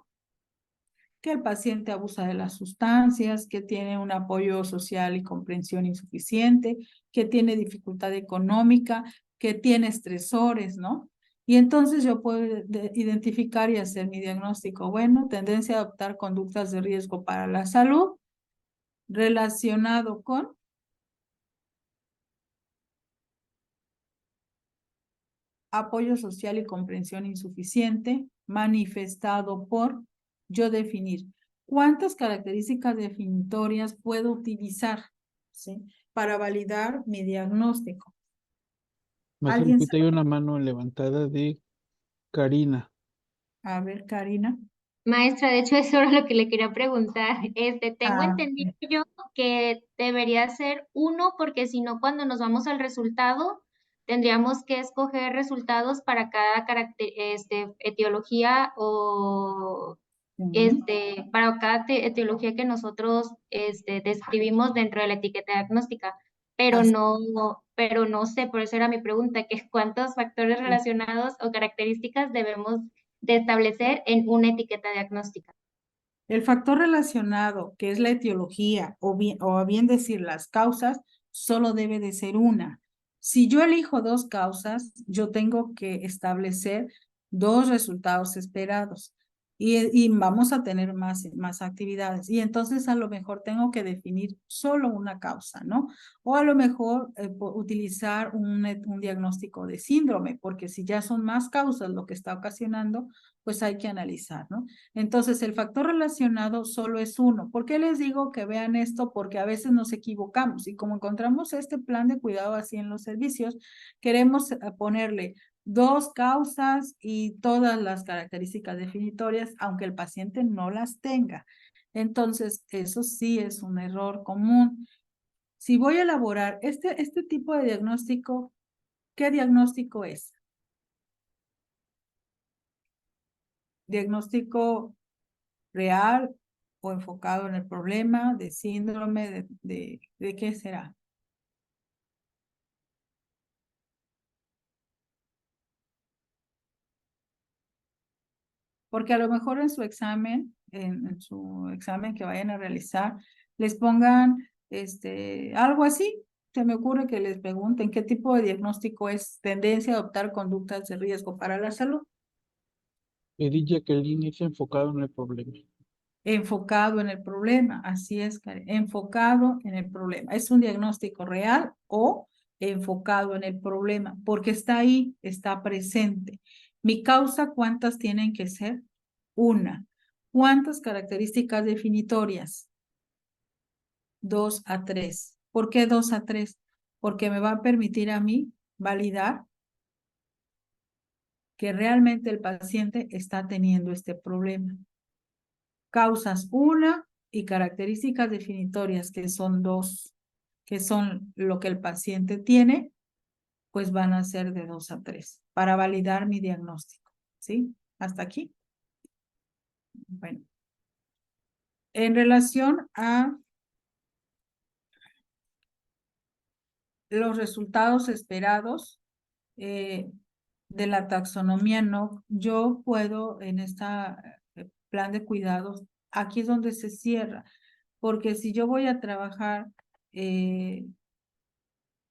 que el paciente abusa de las sustancias, que tiene un apoyo social y comprensión insuficiente, que tiene dificultad económica, que tiene estresores, ¿no? Y entonces yo puedo identificar y hacer mi diagnóstico. Bueno, tendencia a adoptar conductas de riesgo para la salud, relacionado con apoyo social y comprensión insuficiente, manifestado por yo definir cuántas características definitorias puedo utilizar, ¿sí?, para validar mi diagnóstico. Maestra ¿Alguien Lupita, hay sabe? una mano levantada de Karina. A ver, Karina. Maestra, de hecho, eso era lo que le quería preguntar. Tengo Ah, entendido yo que debería ser uno, porque si no, cuando nos vamos al resultado, tendríamos que escoger resultados para cada etiología o sí. para cada etiología que nosotros describimos dentro de la etiqueta diagnóstica, Así pero no sé, por eso era mi pregunta, que cuántos factores es. relacionados o características debemos de establecer en una etiqueta diagnóstica. El factor relacionado, que es la etiología, o a bien decir las causas, solo debe de ser una. Si yo elijo dos causas, yo tengo que establecer dos resultados esperados y vamos a tener más actividades. Y entonces a lo mejor tengo que definir solo una causa, ¿no? O a lo mejor utilizar un diagnóstico de síndrome, porque si ya son más causas lo que está ocasionando, pues hay que analizar, ¿no? Entonces, el factor relacionado solo es uno. ¿Por qué les digo que vean esto? Porque a veces nos equivocamos y como encontramos este plan de cuidado así en los servicios, queremos ponerle dos causas y todas las características definitorias, aunque el paciente no las tenga. Entonces, eso sí es un error común. Si voy a elaborar este tipo de diagnóstico, ¿qué diagnóstico es? Diagnóstico real o enfocado en el problema de síndrome, ¿de qué será? Porque a lo mejor en su examen, en su examen que vayan a realizar, les pongan algo así. Se me ocurre que les pregunten qué tipo de diagnóstico es tendencia a adoptar conductas de riesgo para la salud. Edith Jacqueline es enfocado en el problema. Enfocado en el problema, así es, Karen, enfocado en el problema. ¿Es un diagnóstico real o enfocado en el problema? Porque está ahí, está presente. Mi causa, ¿cuántas tienen que ser? Una. ¿Cuántas características definitorias? 2 a 3. ¿Por qué 2 a 3? Porque me va a permitir a mí validar que realmente el paciente está teniendo este problema. Causas una y características definitorias, que son dos, que son lo que el paciente tiene, pues van a ser de 2 a 3 para validar mi diagnóstico. ¿Sí? ¿Hasta aquí? Bueno. En relación a los resultados esperados de la taxonomía NOC, yo puedo en esta plan de cuidados, aquí es donde se cierra, porque si yo voy a trabajar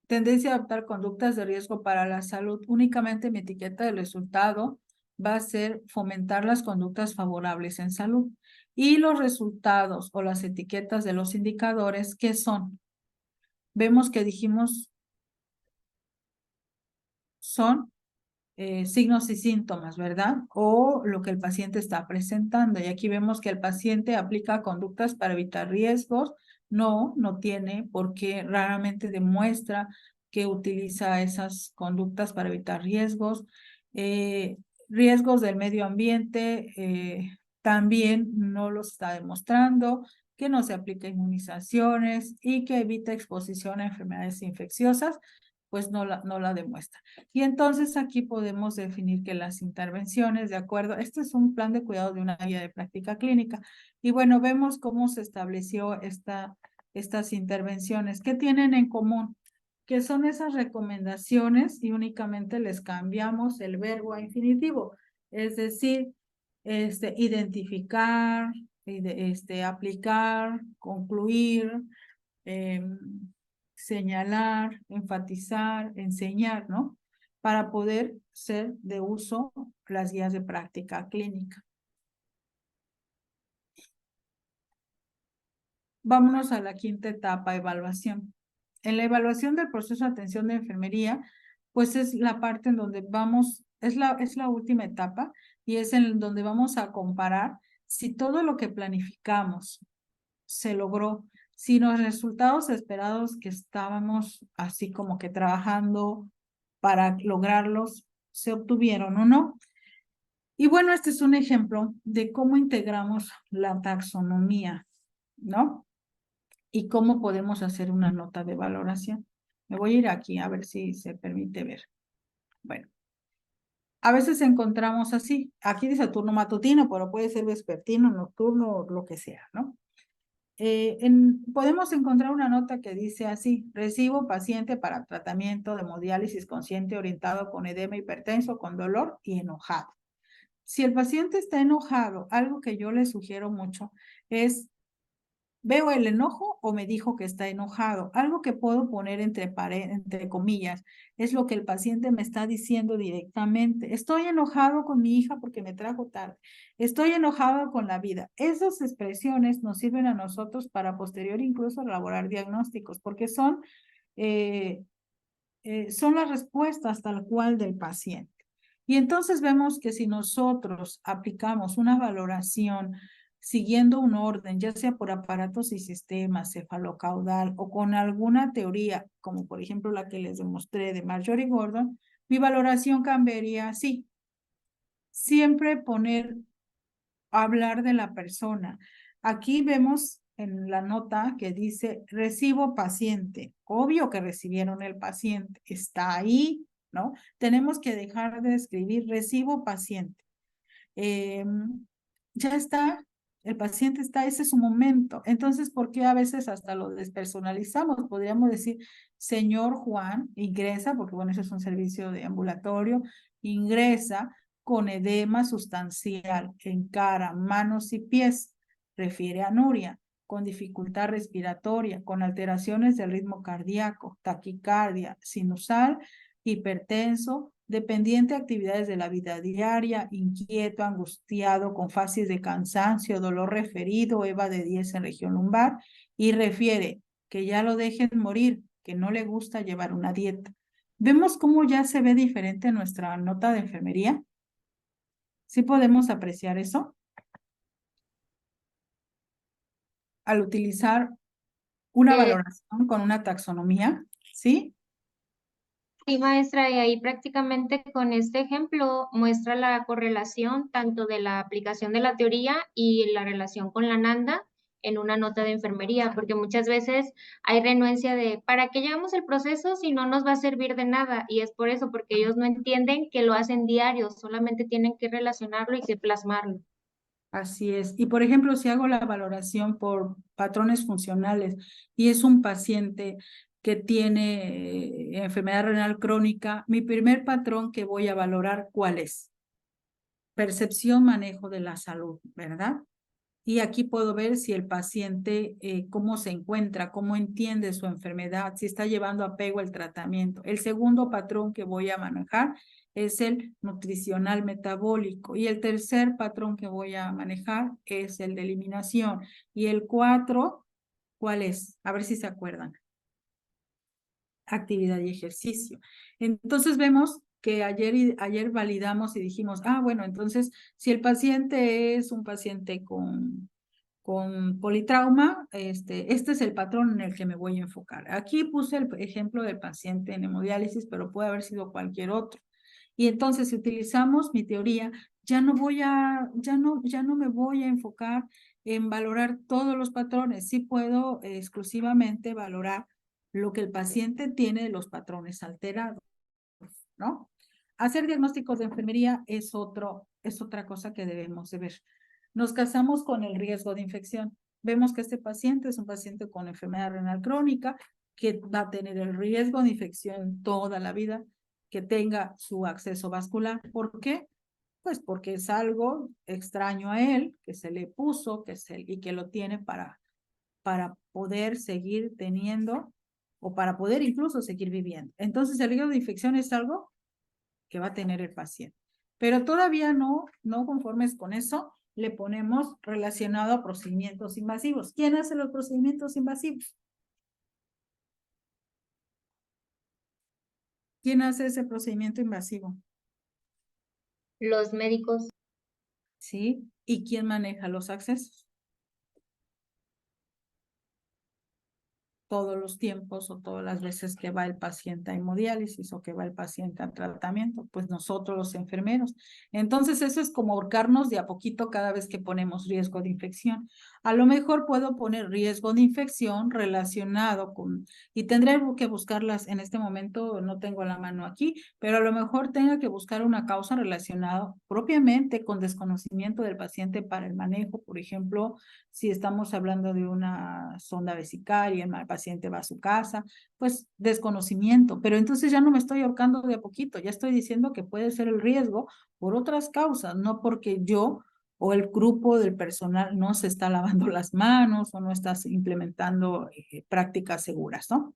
tendencia a adoptar conductas de riesgo para la salud, únicamente mi etiqueta de resultado va a ser fomentar las conductas favorables en salud. Y los resultados o las etiquetas de los indicadores, ¿qué son? Vemos que dijimos son signos y síntomas, ¿verdad? O lo que el paciente está presentando. Y aquí vemos que el paciente aplica conductas para evitar riesgos. No tiene porque raramente demuestra que utiliza esas conductas para evitar riesgos. Riesgos del medio ambiente también no los está demostrando, que no se aplica inmunizaciones y que evita exposición a enfermedades infecciosas, pues no la demuestra. Y entonces aquí podemos definir que las intervenciones, de acuerdo, este es un plan de cuidado de una guía de práctica clínica. Y bueno, vemos cómo se estableció estas intervenciones. ¿Qué tienen en común? Que son esas recomendaciones y únicamente les cambiamos el verbo a infinitivo. Es decir, identificar, aplicar, concluir, señalar, enfatizar, enseñar, ¿no? Para poder ser de uso las guías de práctica clínica. Vámonos a la quinta etapa, evaluación. En la evaluación del proceso de atención de enfermería, pues es la parte en donde vamos, es la última etapa y es en donde vamos a comparar si todo lo que planificamos se logró, si los resultados esperados que estábamos así como que trabajando para lograrlos se obtuvieron o no. Y bueno, este es un ejemplo de cómo integramos la taxonomía, ¿no? Y cómo podemos hacer una nota de valoración. Me voy a ir aquí a ver si se permite ver. Bueno, a veces encontramos así, aquí dice turno matutino, pero puede ser vespertino, nocturno, lo que sea, ¿no? Podemos encontrar una nota que dice así: recibo paciente para tratamiento de hemodiálisis consciente orientado con edema hipertenso, con dolor y enojado. Si el paciente está enojado, algo que yo le sugiero mucho es: ¿veo el enojo o me dijo que está enojado? Algo que puedo poner entre comillas es lo que el paciente me está diciendo directamente. Estoy enojado con mi hija porque me trajo tarde. Estoy enojado con la vida. Esas expresiones nos sirven a nosotros para posterior incluso elaborar diagnósticos, porque son las respuestas tal cual del paciente. Y entonces vemos que si nosotros aplicamos una valoración siguiendo un orden, ya sea por aparatos y sistemas, cefalocaudal o con alguna teoría, como por ejemplo la que les demostré de Marjorie Gordon, mi valoración cambiaría así. Siempre hablar de la persona. Aquí vemos en la nota que dice recibo paciente. Obvio que recibieron el paciente. Está ahí, ¿no? Tenemos que dejar de escribir recibo paciente. Ya está, el paciente está, ese es su momento. Entonces, ¿por qué a veces hasta lo despersonalizamos? Podríamos decir, señor Juan, ingresa, porque bueno, eso es un servicio de ambulatorio, ingresa con edema sustancial en cara, manos y pies, refiere a anuria, con dificultad respiratoria, con alteraciones del ritmo cardíaco, taquicardia, sinusal, hipertenso, dependiente de actividades de la vida diaria, inquieto, angustiado, con fases de cansancio, dolor referido, EVA de 10 en región lumbar, y refiere que ya lo dejen morir, que no le gusta llevar una dieta. ¿Vemos cómo ya se ve diferente nuestra nota de enfermería? ¿Sí podemos apreciar eso? Al utilizar una valoración con una taxonomía, ¿sí? Sí, maestra, y ahí prácticamente con este ejemplo muestra la correlación tanto de la aplicación de la teoría y la relación con la NANDA en una nota de enfermería, porque muchas veces hay renuencia de ¿para qué llevamos el proceso si no nos va a servir de nada? Y es por eso, porque ellos no entienden que lo hacen diario, solamente tienen que relacionarlo y que plasmarlo. Así es. Y por ejemplo, si hago la valoración por patrones funcionales y es un paciente que tiene enfermedad renal crónica, mi primer patrón que voy a valorar, ¿cuál es? Percepción, manejo de la salud, ¿verdad? Y aquí puedo ver si el paciente, cómo se encuentra, cómo entiende su enfermedad, si está llevando apego al tratamiento. El segundo patrón que voy a manejar es el nutricional metabólico. Y el tercer patrón que voy a manejar es el de eliminación. Y el 4, ¿cuál es? A ver si se acuerdan. Actividad y ejercicio. Entonces vemos que ayer validamos y dijimos, bueno, entonces si el paciente es un paciente con politrauma, este es el patrón en el que me voy a enfocar. Aquí puse el ejemplo del paciente en hemodiálisis, pero puede haber sido cualquier otro. Y entonces si utilizamos mi teoría, ya no me voy a enfocar en valorar todos los patrones. Sí puedo exclusivamente valorar lo que el paciente tiene de los patrones alterados, ¿no? Hacer diagnósticos de enfermería es otra cosa que debemos de ver. Nos casamos con el riesgo de infección. Vemos que este paciente es un paciente con enfermedad renal crónica que va a tener el riesgo de infección toda la vida, que tenga su acceso vascular. ¿Por qué? Pues porque es algo extraño a él, que se le puso, y que lo tiene para poder seguir teniendo o para poder incluso seguir viviendo. Entonces, el riesgo de infección es algo que va a tener el paciente. Pero todavía no conformes con eso, le ponemos relacionado a procedimientos invasivos. ¿Quién hace los procedimientos invasivos? ¿Quién hace ese procedimiento invasivo? Los médicos. ¿Sí? ¿Y quién maneja los accesos? todos los tiempos o todas las veces que va el paciente a hemodiálisis o que va el paciente a tratamiento, pues nosotros los enfermeros. Entonces eso es como ahorcarnos de a poquito cada vez que ponemos riesgo de infección. A lo mejor puedo poner riesgo de infección relacionado con, y tendré que buscarlas en este momento, no tengo la mano aquí, pero a lo mejor tenga que buscar una causa relacionada propiamente con desconocimiento del paciente para el manejo, por ejemplo, si estamos hablando de una sonda vesical y el paciente va a su casa, pues desconocimiento, pero entonces ya no me estoy ahorcando de a poquito, ya estoy diciendo que puede ser el riesgo por otras causas, no porque yo o el grupo del personal no se está lavando las manos o no está implementando prácticas seguras, ¿no?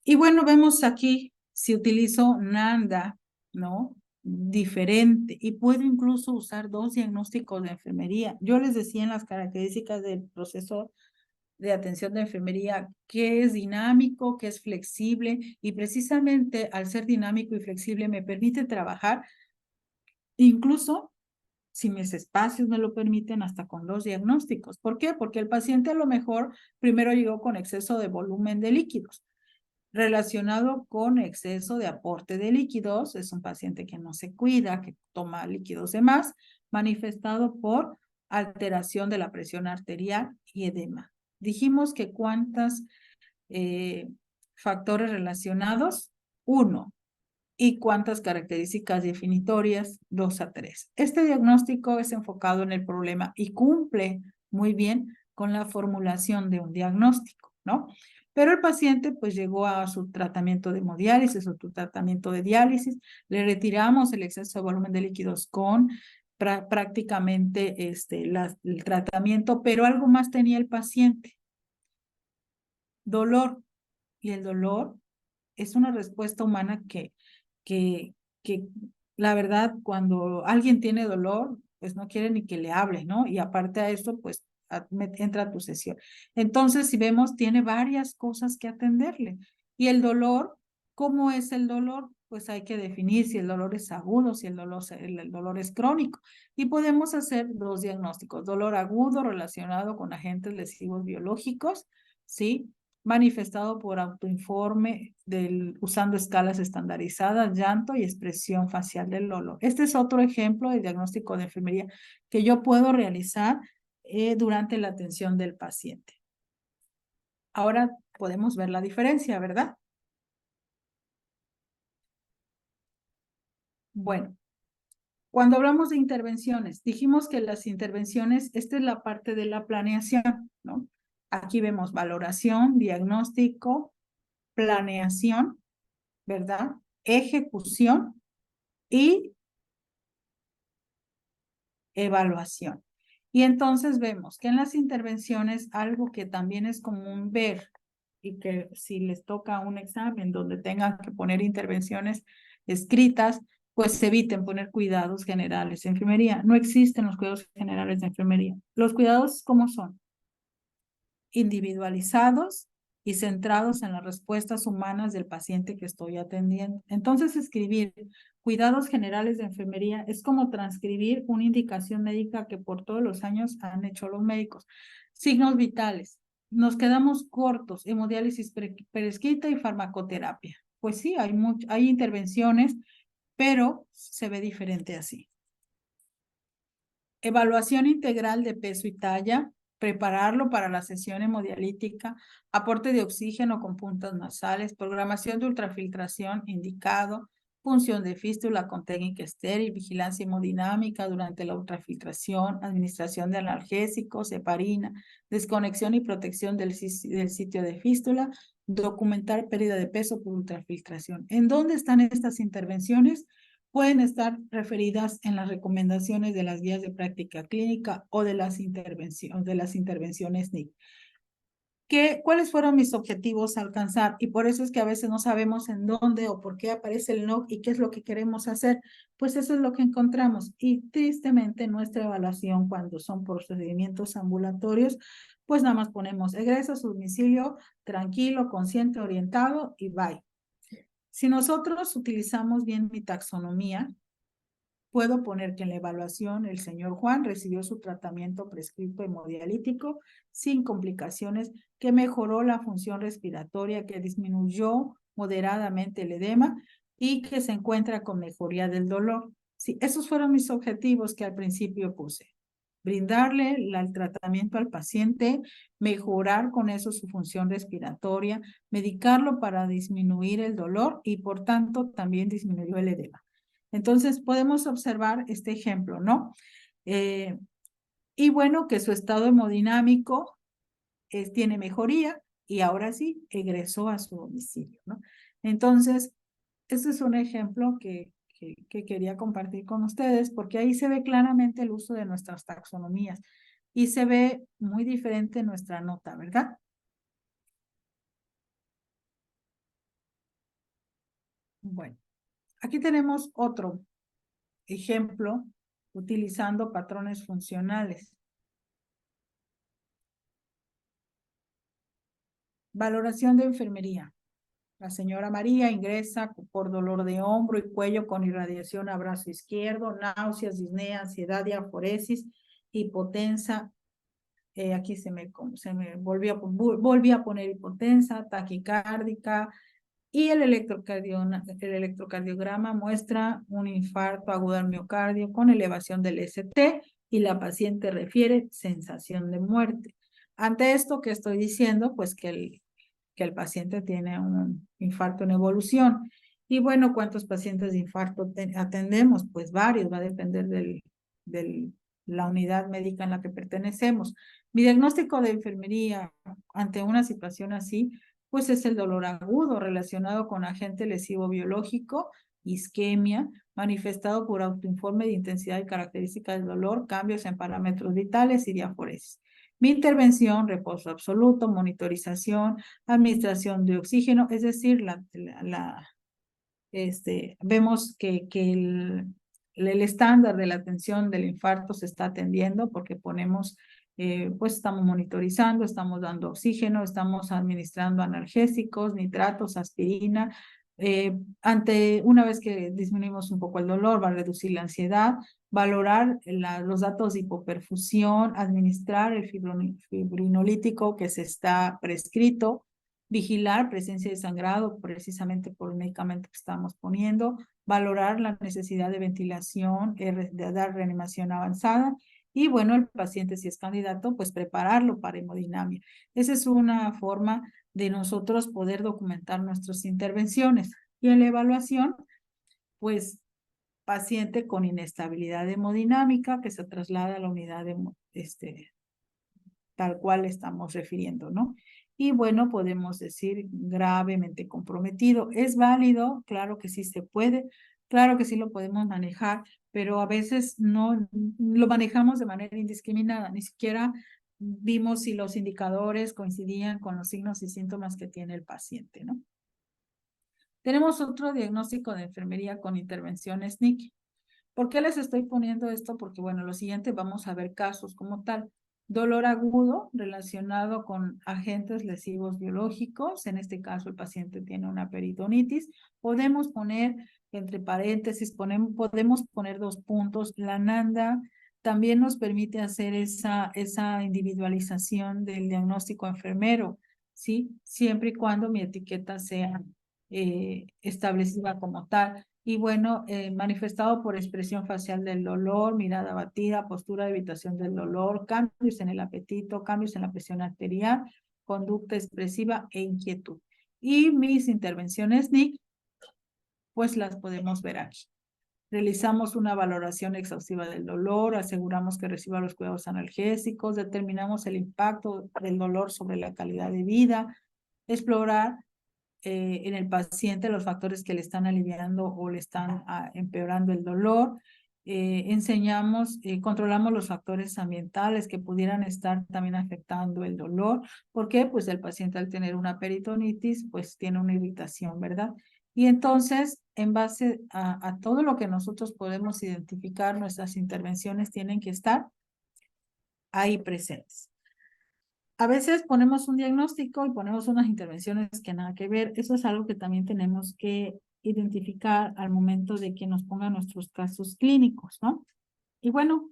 Y bueno, vemos aquí si utilizo NANDA, ¿no? Diferente y puedo incluso usar 2 diagnósticos de enfermería. Yo les decía en las características del proceso de atención de enfermería que es dinámico, que es flexible y precisamente al ser dinámico y flexible me permite trabajar incluso si mis espacios me lo permiten hasta con 2 diagnósticos. ¿Por qué? Porque el paciente a lo mejor primero llegó con exceso de volumen de líquidos. Relacionado con exceso de aporte de líquidos, es un paciente que no se cuida, que toma líquidos de más, manifestado por alteración de la presión arterial y edema. Dijimos que cuántos factores relacionados, 1, y cuántas características definitorias, 2 a 3. Este diagnóstico es enfocado en el problema y cumple muy bien con la formulación de un diagnóstico, ¿no? Pero el paciente pues llegó a su tratamiento de hemodiálisis o su tratamiento de diálisis, le retiramos el exceso de volumen de líquidos con prácticamente el tratamiento, pero algo más tenía el paciente, dolor, y el dolor es una respuesta humana que la verdad cuando alguien tiene dolor, pues no quiere ni que le hable, ¿no? Y aparte a eso, pues entra a tu sesión. Entonces, si vemos, tiene varias cosas que atenderle. Y el dolor, ¿cómo es el dolor? Pues hay que definir si el dolor es agudo, si el dolor es crónico. Y podemos hacer 2 diagnósticos. Dolor agudo relacionado con agentes lesivos biológicos, ¿sí? Manifestado por autoinforme usando escalas estandarizadas, llanto y expresión facial del dolor. Este es otro ejemplo de diagnóstico de enfermería que yo puedo realizar durante la atención del paciente. Ahora podemos ver la diferencia, ¿verdad? Bueno, cuando hablamos de intervenciones, dijimos que las intervenciones, esta es la parte de la planeación, ¿no? Aquí vemos valoración, diagnóstico, planeación, ¿verdad? Ejecución y evaluación. Y entonces vemos que en las intervenciones algo que también es común ver y que si les toca un examen donde tengan que poner intervenciones escritas, pues eviten poner cuidados generales de enfermería. No existen los cuidados generales de enfermería. Los cuidados, ¿cómo son? Individualizados y centrados en las respuestas humanas del paciente que estoy atendiendo. Entonces, escribir cuidados generales de enfermería es como transcribir una indicación médica que por todos los años han hecho los médicos. Signos vitales. Nos quedamos cortos, hemodiálisis prescrita y farmacoterapia. Pues sí, hay intervenciones, pero se ve diferente así. Evaluación integral de peso y talla, prepararlo para la sesión hemodialítica, aporte de oxígeno con puntas nasales, programación de ultrafiltración indicado, punción de fístula con técnica estéril, vigilancia hemodinámica durante la ultrafiltración, administración de analgésicos, heparina, desconexión y protección del sitio de fístula, documentar pérdida de peso por ultrafiltración. ¿En dónde están estas intervenciones? Pueden estar referidas en las recomendaciones de las guías de práctica clínica o de las intervenciones NIC. ¿Cuáles fueron mis objetivos a alcanzar? Y por eso es que a veces no sabemos en dónde o por qué aparece el NOC y qué es lo que queremos hacer. Pues eso es lo que encontramos. Y tristemente nuestra evaluación cuando son procedimientos ambulatorios, pues nada más ponemos egreso a su domicilio, tranquilo, consciente, orientado y bye. Si nosotros utilizamos bien mi taxonomía, puedo poner que en la evaluación el señor Juan recibió su tratamiento prescrito hemodialítico sin complicaciones, que mejoró la función respiratoria, que disminuyó moderadamente el edema y que se encuentra con mejoría del dolor. Sí, esos fueron mis objetivos que al principio puse. Brindarle el tratamiento al paciente, mejorar con eso su función respiratoria, medicarlo para disminuir el dolor y por tanto también disminuyó el edema. Entonces podemos observar este ejemplo, ¿no? Y bueno, que su estado hemodinámico tiene mejoría y ahora sí egresó a su domicilio, ¿no? Entonces, este es un ejemplo que quería compartir con ustedes porque ahí se ve claramente el uso de nuestras taxonomías y se ve muy diferente nuestra nota, ¿verdad? Bueno, aquí tenemos otro ejemplo utilizando patrones funcionales. Valoración de enfermería. La señora María ingresa por dolor de hombro y cuello con irradiación a brazo izquierdo, náuseas, disnea, ansiedad, diaforesis, hipotensa. Aquí se me volví a poner hipotensa, taquicárdica, y el electrocardiograma muestra un infarto agudo al miocardio con elevación del ST y la paciente refiere sensación de muerte. Ante esto que estoy diciendo, pues que el paciente tiene un infarto en evolución. Y bueno, ¿cuántos pacientes de infarto atendemos? Pues varios, va a depender de la unidad médica en la que pertenecemos. Mi diagnóstico de enfermería ante una situación así, pues es el dolor agudo relacionado con agente lesivo biológico, isquemia, manifestado por autoinforme de intensidad y características del dolor, cambios en parámetros vitales y diaforesis. Mi intervención, reposo absoluto, monitorización, administración de oxígeno, es decir, vemos que el estándar de la atención del infarto se está atendiendo porque ponemos, pues estamos monitorizando, estamos dando oxígeno, estamos administrando analgésicos, nitratos, aspirina. Una vez que disminuimos un poco el dolor, va a reducir la ansiedad, valorar los datos de hipoperfusión, administrar el fibrinolítico que se está prescrito, vigilar presencia de sangrado precisamente por el medicamento que estamos poniendo, valorar la necesidad de ventilación, de dar reanimación avanzada y bueno, el paciente si es candidato, pues prepararlo para hemodinamia. Esa es una forma de nosotros poder documentar nuestras intervenciones. Y en la evaluación, pues paciente con inestabilidad hemodinámica que se traslada a la unidad tal cual estamos refiriendo, ¿no? Y bueno, podemos decir gravemente comprometido. ¿Es válido? Claro que sí se puede, claro que sí lo podemos manejar, pero a veces no lo manejamos de manera indiscriminada, ni siquiera vimos si los indicadores coincidían con los signos y síntomas que tiene el paciente, ¿no? Tenemos otro diagnóstico de enfermería con intervención SNIC. ¿Por qué les estoy poniendo esto? Porque, bueno, lo siguiente vamos a ver casos como tal. Dolor agudo relacionado con agentes lesivos biológicos. En este caso, el paciente tiene una peritonitis. Podemos poner, entre paréntesis, podemos poner 2 puntos. La NANDA también nos permite hacer esa individualización del diagnóstico enfermero, ¿sí? Siempre y cuando mi etiqueta sea establecida como tal. Y bueno, manifestado por expresión facial del dolor, mirada abatida, postura de evitación del dolor, cambios en el apetito, cambios en la presión arterial, conducta expresiva e inquietud. Y mis intervenciones NIC, pues las podemos ver aquí. Realizamos una valoración exhaustiva del dolor, aseguramos que reciba los cuidados analgésicos, determinamos el impacto del dolor sobre la calidad de vida, explorar en el paciente los factores que le están aliviando o le están empeorando el dolor. Controlamos los factores ambientales que pudieran estar también afectando el dolor. ¿Por qué? Pues el paciente al tener una peritonitis, pues tiene una irritación, ¿verdad? Y entonces, en base a todo lo que nosotros podemos identificar, nuestras intervenciones tienen que estar ahí presentes. A veces ponemos un diagnóstico y ponemos unas intervenciones que nada que ver. Eso es algo que también tenemos que identificar al momento de que nos pongan nuestros casos clínicos, ¿no? Y bueno,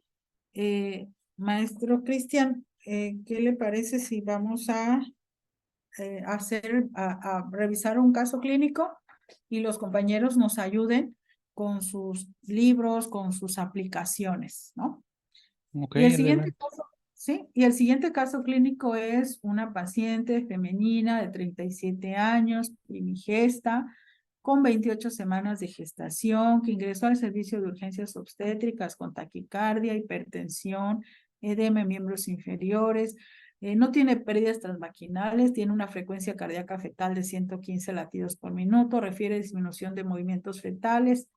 maestro Cristian, ¿qué le parece si vamos a revisar un caso clínico y los compañeros nos ayuden con sus libros, con sus aplicaciones, ¿no? Ok, Y el siguiente adelante. caso, sí, y el siguiente caso clínico es una paciente femenina de 37 años, primigesta, con 28 semanas de gestación, que ingresó al servicio de urgencias obstétricas con taquicardia, hipertensión, edema en miembros inferiores, no tiene pérdidas transvaginales, tiene una frecuencia cardíaca fetal de 115 latidos por minuto, refiere disminución de movimientos fetales,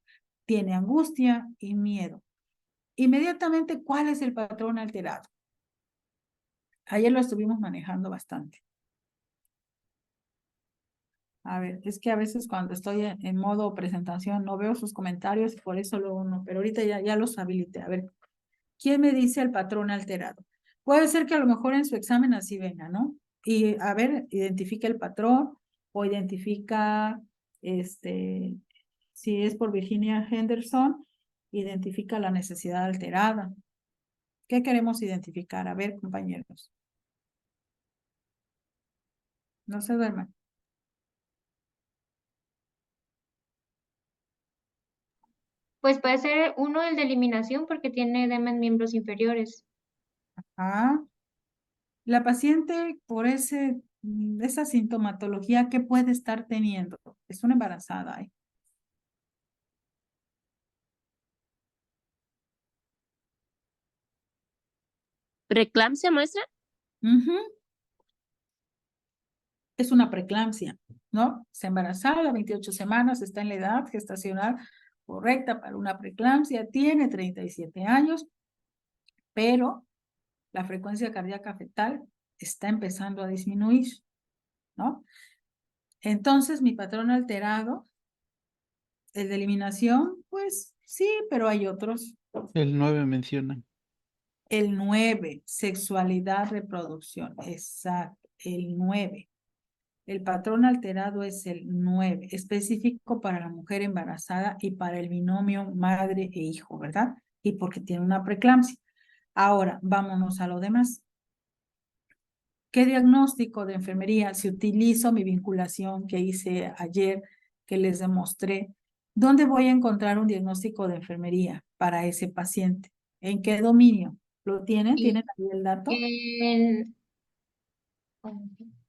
tiene angustia y miedo. Inmediatamente, ¿cuál es el patrón alterado? Ayer lo estuvimos manejando bastante. A ver, es que a veces cuando estoy en modo presentación no veo sus comentarios y por eso luego no, pero ahorita ya los habilité. A ver, ¿quién me dice el patrón alterado? Puede ser que a lo mejor en su examen así venga, ¿no? Y a ver, identifica el patrón o identifica, si es por Virginia Henderson, identifica la necesidad alterada. ¿Qué queremos identificar? A ver, compañeros. No se duerman. Pues puede ser uno el de eliminación porque tiene edema en miembros inferiores. Ah, la paciente por esa sintomatología, ¿qué puede estar teniendo? Es una embarazada, ¿eh? ¿Preeclampsia, maestra? Ujú. Es una preeclampsia, ¿no? Se embarazada a 28 semanas, está en la edad gestacional correcta para una preeclampsia, tiene 37 años, pero la frecuencia cardíaca fetal está empezando a disminuir, ¿no? Entonces, mi patrón alterado, el de eliminación, pues sí, pero hay otros. El 9 menciona. El 9, sexualidad, reproducción, exacto, el 9. El patrón alterado es el 9, específico para la mujer embarazada y para el binomio madre e hijo, ¿verdad? Y porque tiene una preeclampsia. Ahora, vámonos a lo demás. ¿Qué diagnóstico de enfermería? Si utilizo mi vinculación que hice ayer, que les demostré, ¿dónde voy a encontrar un diagnóstico de enfermería para ese paciente? ¿En qué dominio? ¿Lo tienen? Y ¿Tienen ahí el dato?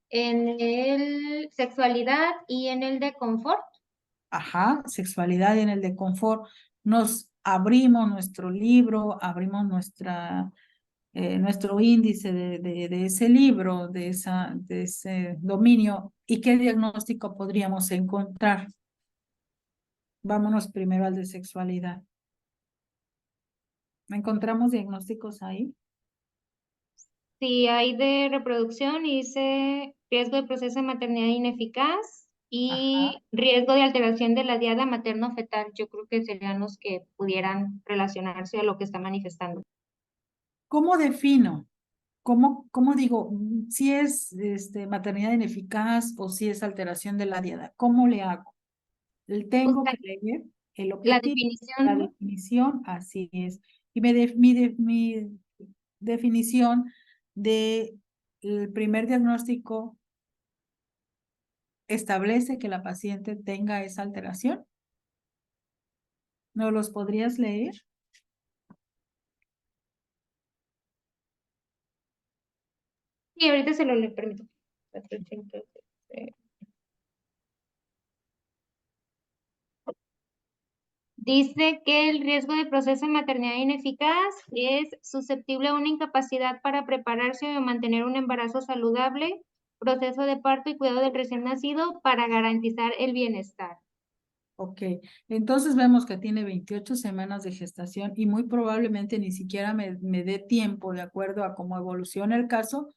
en el sexualidad y en el de confort. Ajá, sexualidad y en el de confort. Nos abrimos nuestro libro, abrimos nuestro índice de ese libro, de ese dominio, y qué diagnóstico podríamos encontrar. Vámonos primero al de sexualidad. ¿Encontramos diagnósticos ahí? Sí, hay de reproducción y dice riesgo de proceso de maternidad ineficaz y riesgo de alteración de la diada materno-fetal. Yo creo que serían los que pudieran relacionarse a lo que está manifestando. ¿Cómo defino? ¿Cómo digo si es maternidad ineficaz o si es alteración de la diada? ¿Cómo le hago? Pues Tengo que leer el la objetivo, definición, la ¿no? definición, así es. Y mi definición de el primer diagnóstico establece que la paciente tenga esa alteración. ¿No los podrías leer? Y ahorita se lo le permito. Dice que el riesgo de proceso de maternidad ineficaz es susceptible a una incapacidad para prepararse o mantener un embarazo saludable, proceso de parto y cuidado del recién nacido para garantizar el bienestar. Ok, entonces vemos que tiene 28 semanas de gestación y muy probablemente ni siquiera me dé tiempo, de acuerdo a cómo evoluciona el caso,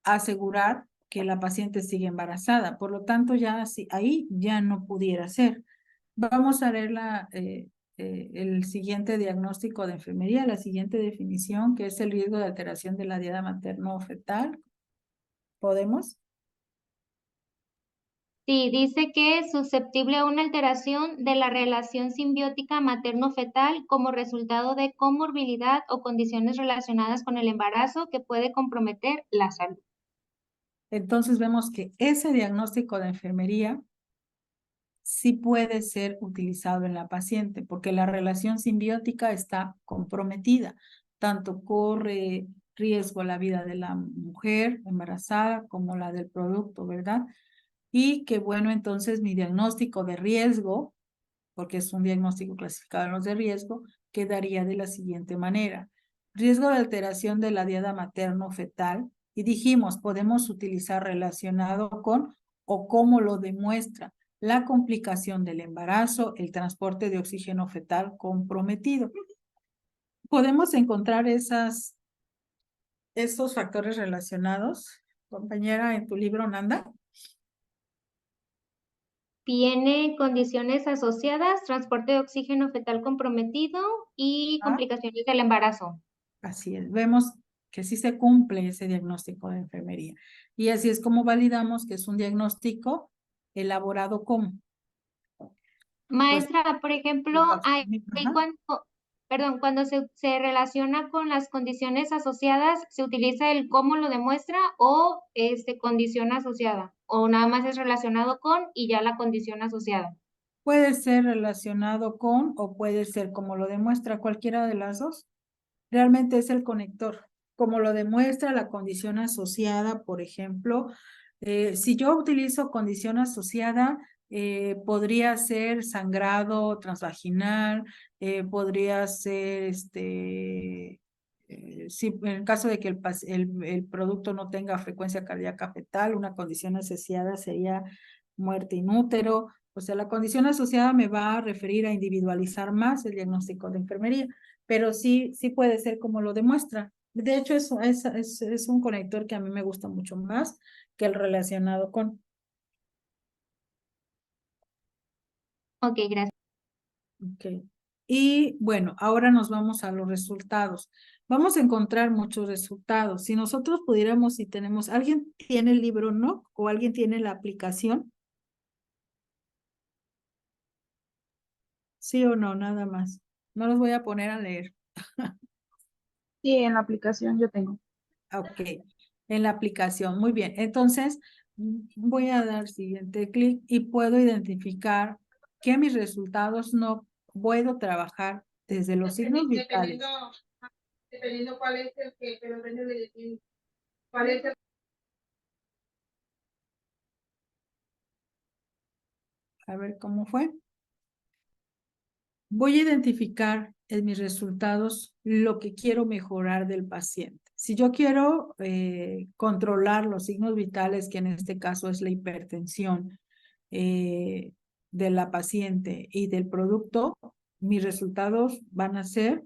asegurar que la paciente sigue embarazada. Por lo tanto, ya ahí ya no pudiera ser. Vamos a ver el siguiente diagnóstico de enfermería, la siguiente definición, que es el riesgo de alteración de la diada materno-fetal. ¿Podemos? Sí, dice que es susceptible a una alteración de la relación simbiótica materno-fetal como resultado de comorbilidad o condiciones relacionadas con el embarazo que puede comprometer la salud. Entonces vemos que ese diagnóstico de enfermería sí puede ser utilizado en la paciente, porque la relación simbiótica está comprometida. Tanto corre riesgo la vida de la mujer embarazada como la del producto, ¿verdad? Y que bueno, entonces mi diagnóstico de riesgo, porque es un diagnóstico clasificado en los de riesgo, quedaría de la siguiente manera. Riesgo de alteración de la diada materno-fetal, y dijimos, podemos utilizar relacionado con o cómo lo demuestra la complicación del embarazo, el transporte de oxígeno fetal comprometido. Podemos encontrar esos factores relacionados, compañera, en tu libro, Nanda. Tiene condiciones asociadas, transporte de oxígeno fetal comprometido y complicaciones del embarazo. Así es, vemos que sí se cumple ese diagnóstico de enfermería. Y así es como validamos que es un diagnóstico elaborado como. Maestra, por ejemplo, Ajá. cuando se relaciona con las condiciones asociadas, ¿se utiliza el cómo lo demuestra o condición asociada? ¿O nada más es relacionado con y ya la condición asociada? Puede ser relacionado con o puede ser como lo demuestra cualquiera de las dos. Realmente es el conector, como lo demuestra la condición asociada, por ejemplo. Si yo utilizo condición asociada, podría ser sangrado transvaginal, podría ser si en el caso de que el producto no tenga frecuencia cardíaca fetal, una condición asociada sería muerte in útero. O sea, la condición asociada me va a referir a individualizar más el diagnóstico de enfermería, pero sí puede ser como lo demuestra. De hecho, es un conector que a mí me gusta mucho más que el relacionado con. Ok, gracias. Ok. Y bueno, ahora nos vamos a los resultados. Vamos a encontrar muchos resultados. Si nosotros pudiéramos, si tenemos, ¿alguien tiene el libro, no? ¿O alguien tiene la aplicación? Sí o no, nada más. No los voy a poner a leer. Sí, en la aplicación yo tengo. Ok, en la aplicación. Muy bien. Entonces, voy a dar siguiente clic y puedo identificar que mis resultados no puedo trabajar desde los signos vitales. Dependiendo cuál es el que, pero depende de cuál es el. A ver cómo fue. Voy a identificar en mis resultados lo que quiero mejorar del paciente. Si yo quiero controlar los signos vitales, que en este caso es la hipertensión de la paciente y del producto, mis resultados van a ser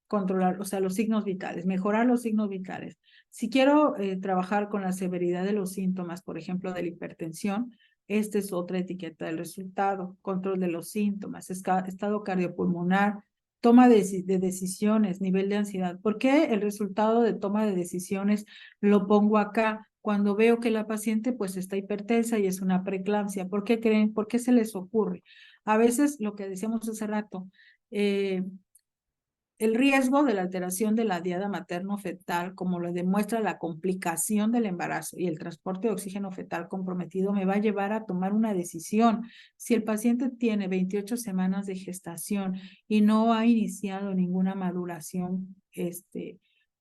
controlar, o sea, los signos vitales, mejorar los signos vitales. Si quiero trabajar con la severidad de los síntomas, por ejemplo, de la hipertensión, esta es otra etiqueta del resultado: control de los síntomas, estado cardiopulmonar, toma de decisiones, nivel de ansiedad. ¿Por qué el resultado de toma de decisiones lo pongo acá? Cuando veo que la paciente pues está hipertensa y es una preeclampsia, ¿por qué creen? ¿Por qué se les ocurre? A veces, lo que decíamos hace rato, el riesgo de la alteración de la diada materno-fetal, como lo demuestra la complicación del embarazo y el transporte de oxígeno fetal comprometido, me va a llevar a tomar una decisión. Si el paciente tiene 28 semanas de gestación y no ha iniciado ninguna maduración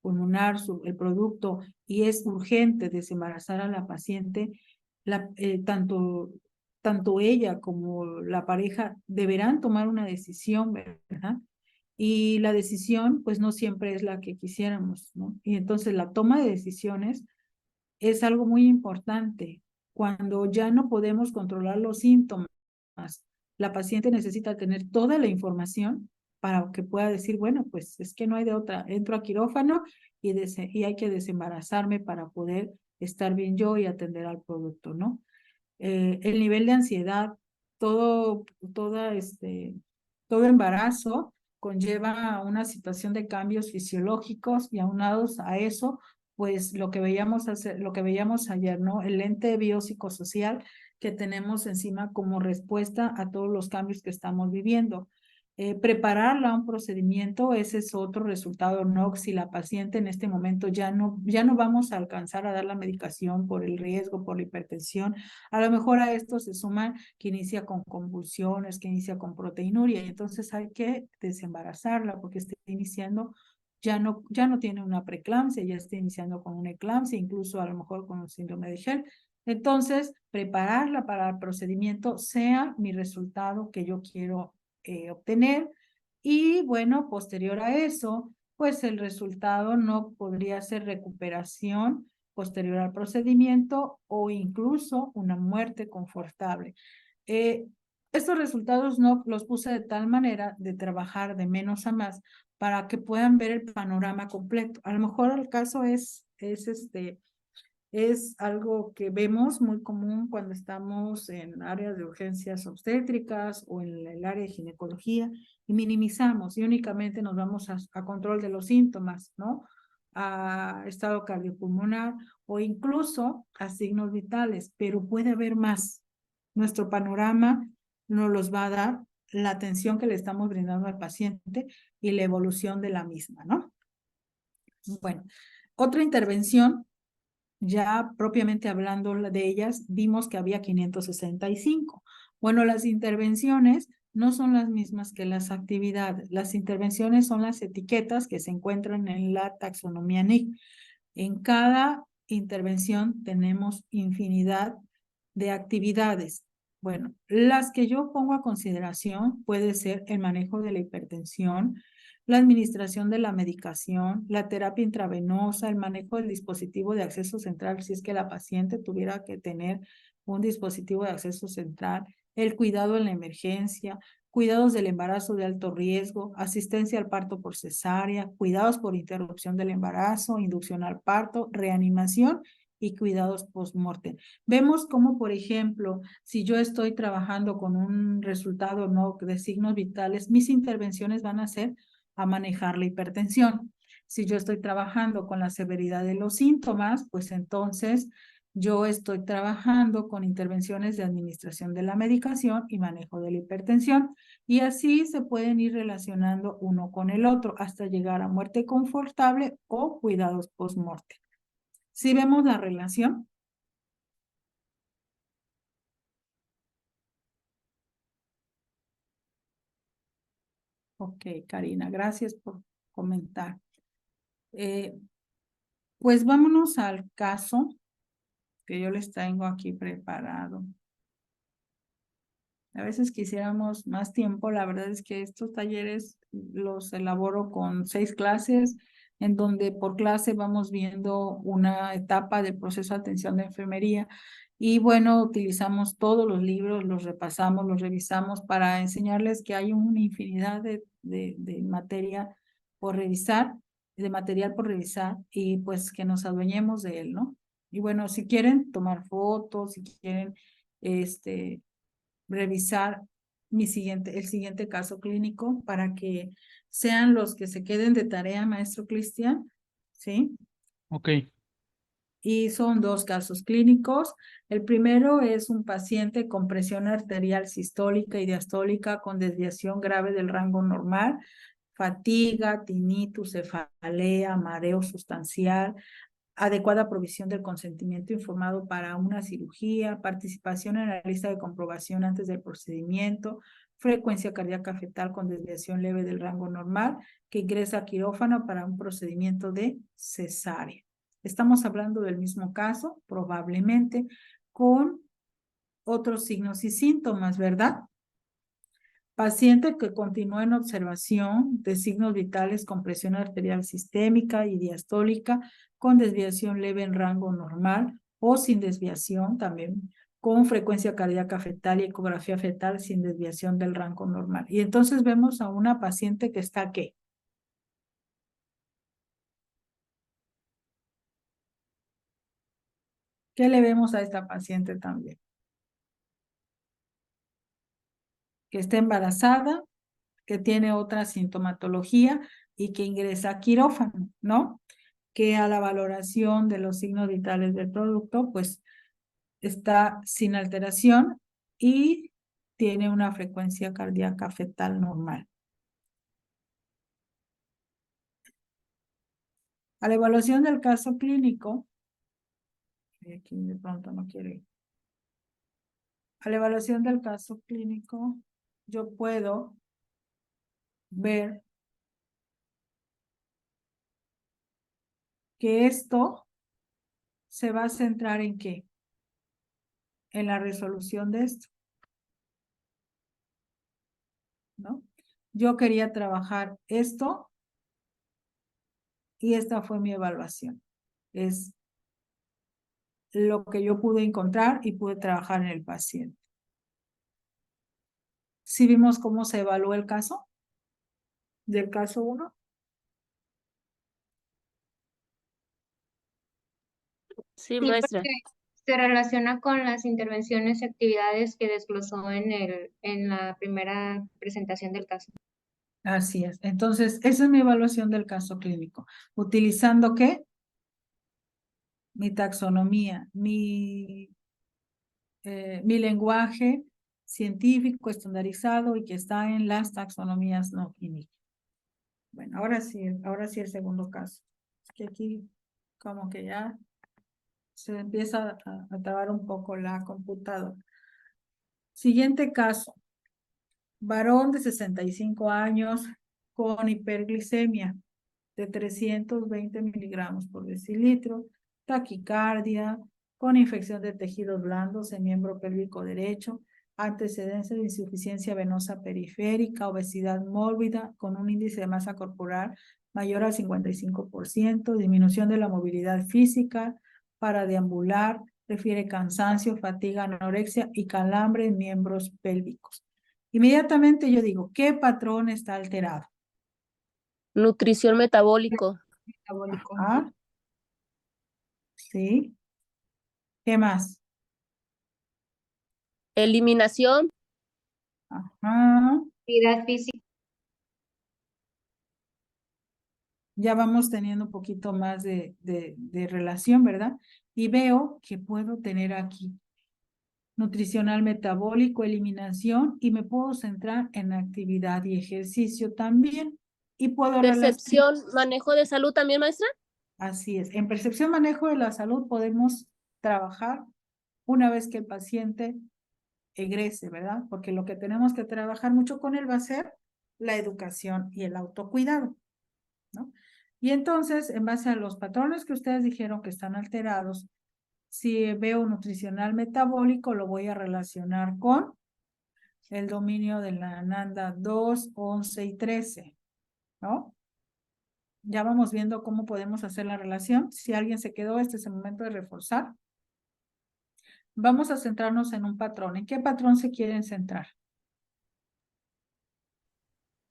pulmonar, el producto, y es urgente desembarazar a la paciente, tanto ella como la pareja deberán tomar una decisión, ¿verdad? Y la decisión, pues no siempre es la que quisiéramos, ¿no? Y entonces la toma de decisiones es algo muy importante. Cuando ya no podemos controlar los síntomas, la paciente necesita tener toda la información para que pueda decir, bueno, pues es que no hay de otra, entro a quirófano y hay que desembarazarme para poder estar bien yo y atender al producto, ¿no? El nivel de ansiedad, todo embarazo conlleva una situación de cambios fisiológicos y aunados a eso, pues lo que veíamos ayer, ¿no? El lente biopsicosocial que tenemos encima como respuesta a todos los cambios que estamos viviendo. Prepararla a un procedimiento, ese es otro resultado, ¿no? Si la paciente en este momento ya no vamos a alcanzar a dar la medicación por el riesgo, por la hipertensión, a lo mejor a esto se suma que inicia con convulsiones, que inicia con proteinuria, y entonces hay que desembarazarla porque está iniciando, ya no tiene una preeclampsia, ya está iniciando con una eclampsia, incluso a lo mejor con un síndrome de Gel. Entonces, prepararla para el procedimiento sea mi resultado que yo quiero obtener, y bueno, posterior a eso, pues el resultado no podría ser recuperación posterior al procedimiento o incluso una muerte confortable. Estos resultados no los puse de tal manera de trabajar de menos a más para que puedan ver el panorama completo. A lo mejor el caso es algo que vemos muy común cuando estamos en áreas de urgencias obstétricas o en el área de ginecología y minimizamos y únicamente nos vamos a control de los síntomas, ¿no? A estado cardiopulmonar o incluso a signos vitales, pero puede haber más. Nuestro panorama nos los va a dar la atención que le estamos brindando al paciente y la evolución de la misma, ¿no? Bueno, otra intervención, ya propiamente hablando de ellas, vimos que había 565. Bueno, las intervenciones no son las mismas que las actividades. Las intervenciones son las etiquetas que se encuentran en la taxonomía NIC. En cada intervención tenemos infinidad de actividades. Bueno, las que yo pongo a consideración puede ser el manejo de la hipertensión, la administración de la medicación, la terapia intravenosa, el manejo del dispositivo de acceso central, si es que la paciente tuviera que tener un dispositivo de acceso central, el cuidado en la emergencia, cuidados del embarazo de alto riesgo, asistencia al parto por cesárea, cuidados por interrupción del embarazo, inducción al parto, reanimación y cuidados post-mortem. Vemos cómo, por ejemplo, si yo estoy trabajando con un resultado no de signos vitales, mis intervenciones van a ser a manejar la hipertensión. Si yo estoy trabajando con la severidad de los síntomas, pues entonces yo estoy trabajando con intervenciones de administración de la medicación y manejo de la hipertensión, y así se pueden ir relacionando uno con el otro hasta llegar a muerte confortable o cuidados post-mortem. ¿Sí vemos la relación? Ok, Karina, gracias por comentar. Pues vámonos al caso que yo les tengo aquí preparado. A veces quisiéramos más tiempo, la verdad es que estos talleres los elaboro con 6 clases, en donde por clase vamos viendo una etapa del proceso de atención de enfermería, y bueno, utilizamos todos los libros, los repasamos, los revisamos para enseñarles que hay una infinidad de materia por revisar, de material por revisar, y pues que nos adueñemos de él, ¿no? Y bueno, si quieren tomar fotos, si quieren revisar el siguiente caso clínico para que sean los que se queden de tarea, maestro Cristian, ¿sí? Ok, Y son 2 casos clínicos. El primero es un paciente con presión arterial sistólica y diastólica con desviación grave del rango normal, fatiga, tinnitus, cefalea, mareo sustancial, adecuada provisión del consentimiento informado para una cirugía, participación en la lista de comprobación antes del procedimiento, frecuencia cardíaca fetal con desviación leve del rango normal, que ingresa a quirófano para un procedimiento de cesárea. Estamos hablando del mismo caso, probablemente con otros signos y síntomas, ¿verdad? Paciente que continúa en observación de signos vitales con presión arterial sistémica y diastólica, con desviación leve en rango normal o sin desviación también, con frecuencia cardíaca fetal y ecografía fetal sin desviación del rango normal. Y entonces vemos a una paciente que está ¿qué? ¿Qué le vemos a esta paciente también? Que está embarazada, que tiene otra sintomatología y que ingresa a quirófano, ¿no? que a la valoración de los signos vitales del producto, pues está sin alteración y tiene una frecuencia cardíaca fetal normal. A la evaluación del caso clínico, aquí de pronto no quiere. A la evaluación del caso clínico, yo puedo ver que esto se va a centrar en ¿qué? En la resolución de esto, ¿no? Yo quería trabajar esto y esta fue mi evaluación. Es lo que yo pude encontrar y pude trabajar en el paciente. ¿Sí vimos cómo se evaluó el caso? Del caso 1. Sí, Sí, maestra. porque se relaciona con las intervenciones y actividades que desglosó en la primera presentación del caso. Así es. Entonces, esa es mi evaluación del caso clínico. ¿Utilizando qué? Mi taxonomía, mi lenguaje científico estandarizado y que está en las taxonomías no clínicas. Bueno, ahora sí el segundo caso. Es que aquí como que ya se empieza a trabar un poco la computadora. Siguiente caso. Varón de 65 años con hiperglicemia de 320 miligramos por decilitro, taquicardia, con infección de tejidos blandos en miembro pélvico derecho, antecedentes de insuficiencia venosa periférica, obesidad mórbida con un índice de masa corporal mayor al 55%, disminución de la movilidad física para deambular, refiere cansancio, fatiga, anorexia y calambre en miembros pélvicos. Inmediatamente yo digo, ¿qué patrón está alterado? Nutrición metabólico. Metabólico. Ah, sí. ¿Qué más? Eliminación. Ajá. Actividad física. Ya vamos teniendo un poquito más de relación, ¿verdad? Y veo que puedo tener aquí nutricional metabólico, eliminación, y me puedo centrar en actividad y ejercicio también. Y puedo relacionar. Percepción, manejo de salud también, maestra. Así es. En percepción manejo de la salud podemos trabajar una vez que el paciente egrese, ¿verdad? Porque lo que tenemos que trabajar mucho con él va a ser la educación y el autocuidado, ¿no? Y entonces, en base a los patrones que ustedes dijeron que están alterados, si veo nutricional metabólico, lo voy a relacionar con el dominio de la NANDA 2, 11 y 13, ¿no? Ya vamos viendo cómo podemos hacer la relación. Si alguien se quedó, este es el momento de reforzar. Vamos a centrarnos en un patrón. ¿En qué patrón se quieren centrar?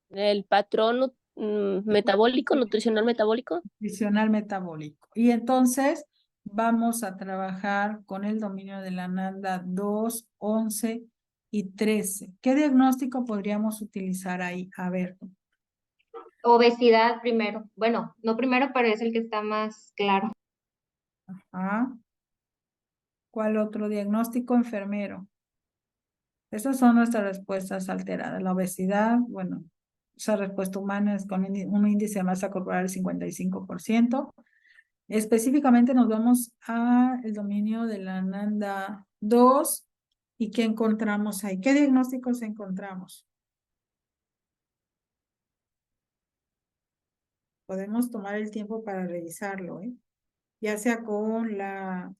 El patrón metabólico, nutricional metabólico. Nutricional metabólico. Y entonces vamos a trabajar con el dominio de la NANDA 2, 11 y 13. ¿Qué diagnóstico podríamos utilizar ahí? A ver. Obesidad primero. Bueno, no primero, pero es el que está más claro. Ajá. ¿Cuál otro diagnóstico? Enfermero. Esas son nuestras respuestas alteradas. La obesidad, bueno, esa respuesta humana es con un índice de masa corporal del 55%. Específicamente nos vamos a el dominio de la NANDA 2 y ¿qué encontramos ahí? ¿Qué diagnósticos encontramos? Podemos tomar el tiempo para revisarlo, ¿eh? Ya sea con la...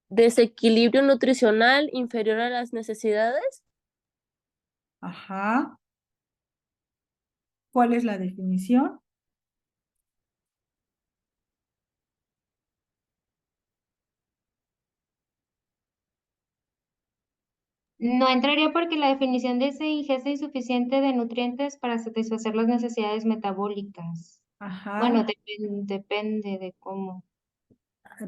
Desequilibrio nutricional inferior a las necesidades. Ajá. ¿Cuál es la definición? No entraría porque la definición dice ingesta insuficiente de nutrientes para satisfacer las necesidades metabólicas. Ajá. Bueno, depende de cómo.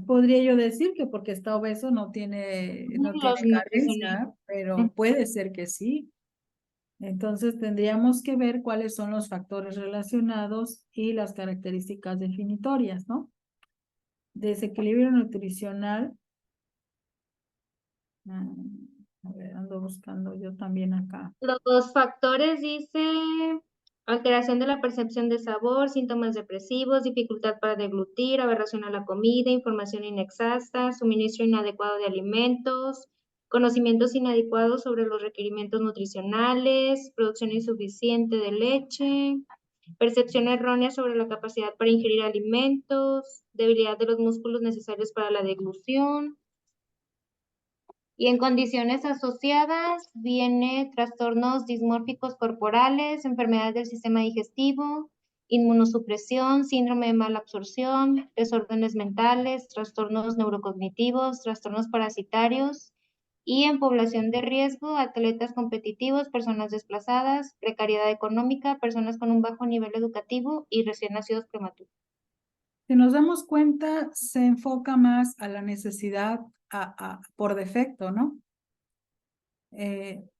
Podría yo decir que porque está obeso no tiene Los nutricionales. carencia, pero puede ser que sí. Entonces tendríamos que ver cuáles son los factores relacionados y las características definitorias, ¿no? Desequilibrio nutricional. A ver, ando buscando yo también acá. Los factores dice alteración de la percepción de sabor, síntomas depresivos, dificultad para deglutir, aberración a la comida, información inexacta, suministro inadecuado de alimentos, conocimientos inadecuados sobre los requerimientos nutricionales, producción insuficiente de leche, percepción errónea sobre la capacidad para ingerir alimentos, debilidad de los músculos necesarios para la deglución. Y en condiciones asociadas viene trastornos dismórficos corporales, enfermedades del sistema digestivo, inmunosupresión, síndrome de mala absorción, desórdenes mentales, trastornos neurocognitivos, trastornos parasitarios y en población de riesgo, atletas competitivos, personas desplazadas, precariedad económica, personas con un bajo nivel educativo y recién nacidos prematuros. Si nos damos cuenta, se enfoca más a la necesidad por defecto, ¿no?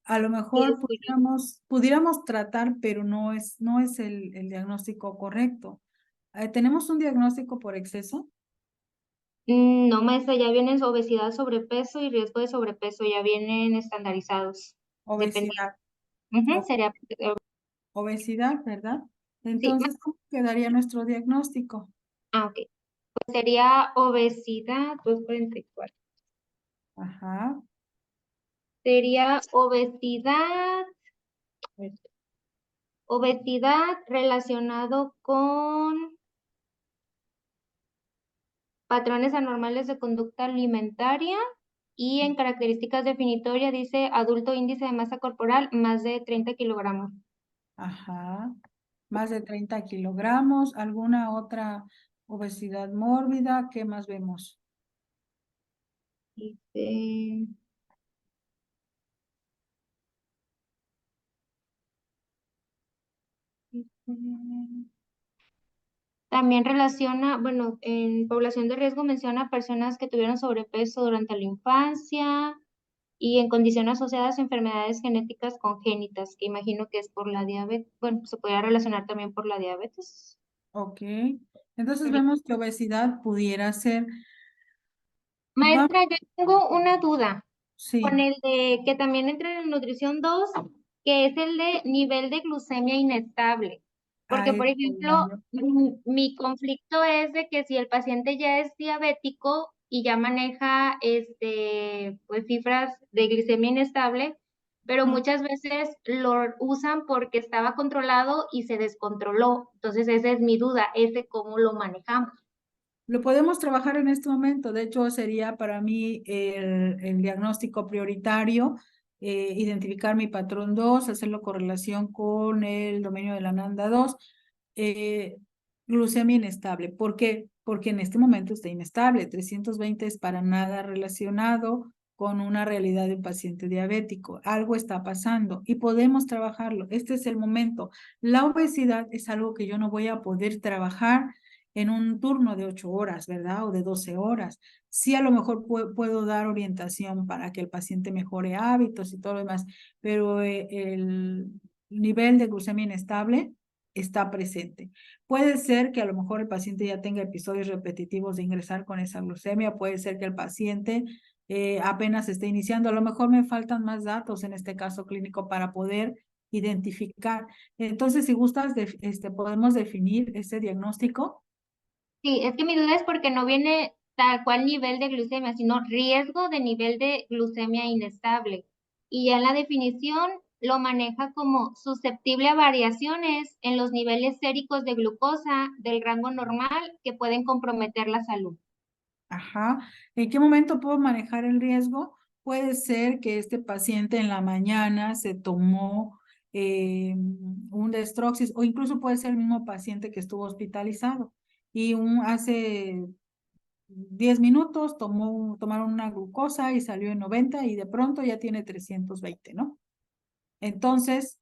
A lo mejor pudiéramos tratar, pero no es el diagnóstico correcto. ¿Tenemos un diagnóstico por exceso? No, maestra, ya vienen obesidad, sobrepeso y riesgo de sobrepeso, ya vienen estandarizados. Obesidad. Sería, Obesidad, ¿verdad? sí, Entonces, ¿cómo quedaría nuestro diagnóstico? ok. Pues sería obesidad, 244. Ajá. Sería obesidad relacionado con patrones anormales de conducta alimentaria y en características definitorias dice adulto índice de masa corporal más de 30 kilogramos. Ajá. Más de 30 kilogramos. ¿Alguna otra obesidad mórbida? ¿Qué más vemos? Dice... También relaciona, bueno, en población de riesgo menciona personas que tuvieron sobrepeso durante la infancia y en condiciones asociadas a enfermedades genéticas congénitas, que imagino que es por la diabetes, bueno, se podría relacionar también por la diabetes. Ok. Entonces vemos que obesidad pudiera ser. Maestra, yo tengo una duda Sí. con el de que también entra en nutrición 2, que es el de nivel de glucemia inestable. Porque, por ejemplo, mi conflicto es de que si el paciente ya es diabético y ya maneja pues cifras de glicemia inestable, pero muchas veces lo usan porque estaba controlado y se descontroló. Entonces, esa es mi duda, es de cómo lo manejamos. Lo podemos trabajar en este momento. De hecho, sería para mí el diagnóstico prioritario, identificar mi patrón 2, hacerlo correlación con el dominio de la NANDA 2, glucemia inestable. ¿Por qué? Porque en este momento está inestable. 320 es para nada relacionado con una realidad de un paciente diabético. Algo está pasando y podemos trabajarlo. Este es el momento. La obesidad es algo que yo no voy a poder trabajar en un turno de 8 horas, ¿verdad? O de 12 horas. Sí, a lo mejor puedo dar orientación para que el paciente mejore hábitos y todo lo demás, pero el nivel de glucemia inestable está presente. Puede ser que a lo mejor el paciente ya tenga episodios repetitivos de ingresar con esa glucemia, puede ser que el paciente apenas esté iniciando, a lo mejor me faltan más datos en este caso clínico para poder identificar. Entonces, si gustas, podemos definir ese diagnóstico. Sí, es que mi duda es porque no viene tal cual nivel de glucemia, sino riesgo de nivel de glucemia inestable. Y ya en la definición lo maneja como susceptible a variaciones en los niveles séricos de glucosa del rango normal que pueden comprometer la salud. Ajá. ¿En qué momento puedo manejar el riesgo? Puede ser que este paciente en la mañana se tomó un Destroxis o incluso puede ser el mismo paciente que estuvo hospitalizado y hace 10 minutos tomaron una glucosa y salió en 90 y de pronto ya tiene 320, ¿no? Entonces,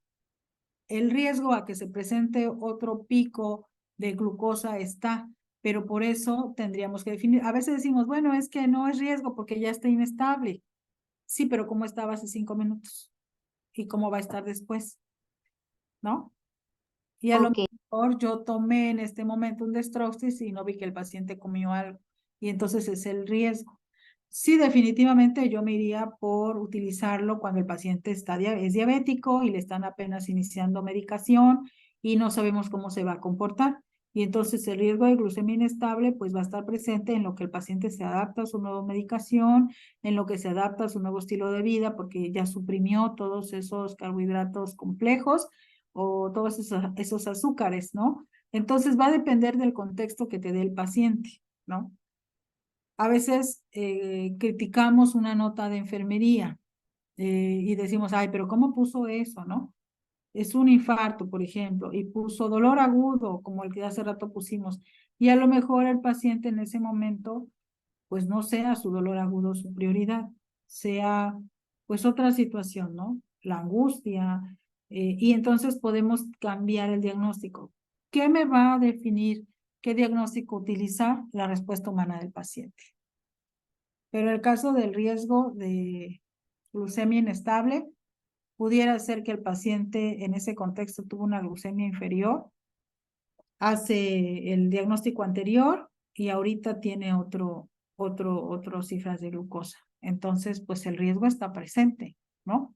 el riesgo a que se presente otro pico de glucosa está, pero por eso tendríamos que definir. A veces decimos, bueno, es que no es riesgo porque ya está inestable. Sí, pero ¿cómo estaba hace 5 minutos? ¿Y cómo va a estar después? ¿no? Y a lo Ok. mejor yo tomé en este momento un Dextroxis y no vi que el paciente comió algo. Y entonces es el riesgo. Sí, definitivamente yo me iría por utilizarlo cuando el paciente es diabético y le están apenas iniciando medicación y no sabemos cómo se va a comportar. Y entonces el riesgo de glucemia inestable pues va a estar presente en lo que el paciente se adapta a su nueva medicación, en lo que se adapta a su nuevo estilo de vida porque ya suprimió todos esos carbohidratos complejos o todos esos azúcares, ¿no? Entonces va a depender del contexto que te dé el paciente, ¿no? A veces criticamos una nota de enfermería y decimos, ay, pero ¿cómo puso eso, no? Es un infarto, por ejemplo, y puso dolor agudo, como el que hace rato pusimos, y a lo mejor el paciente en ese momento, pues no sea su dolor agudo su prioridad, sea pues otra situación, ¿no? La angustia, y entonces podemos cambiar el diagnóstico. ¿Qué me va a definir qué diagnóstico utilizar? La respuesta humana del paciente. Pero el caso del riesgo de glucemia inestable, pudiera ser que el paciente en ese contexto tuvo una glucemia inferior, hace el diagnóstico anterior y ahorita tiene otro cifras de glucosa. Entonces, pues el riesgo está presente, ¿no?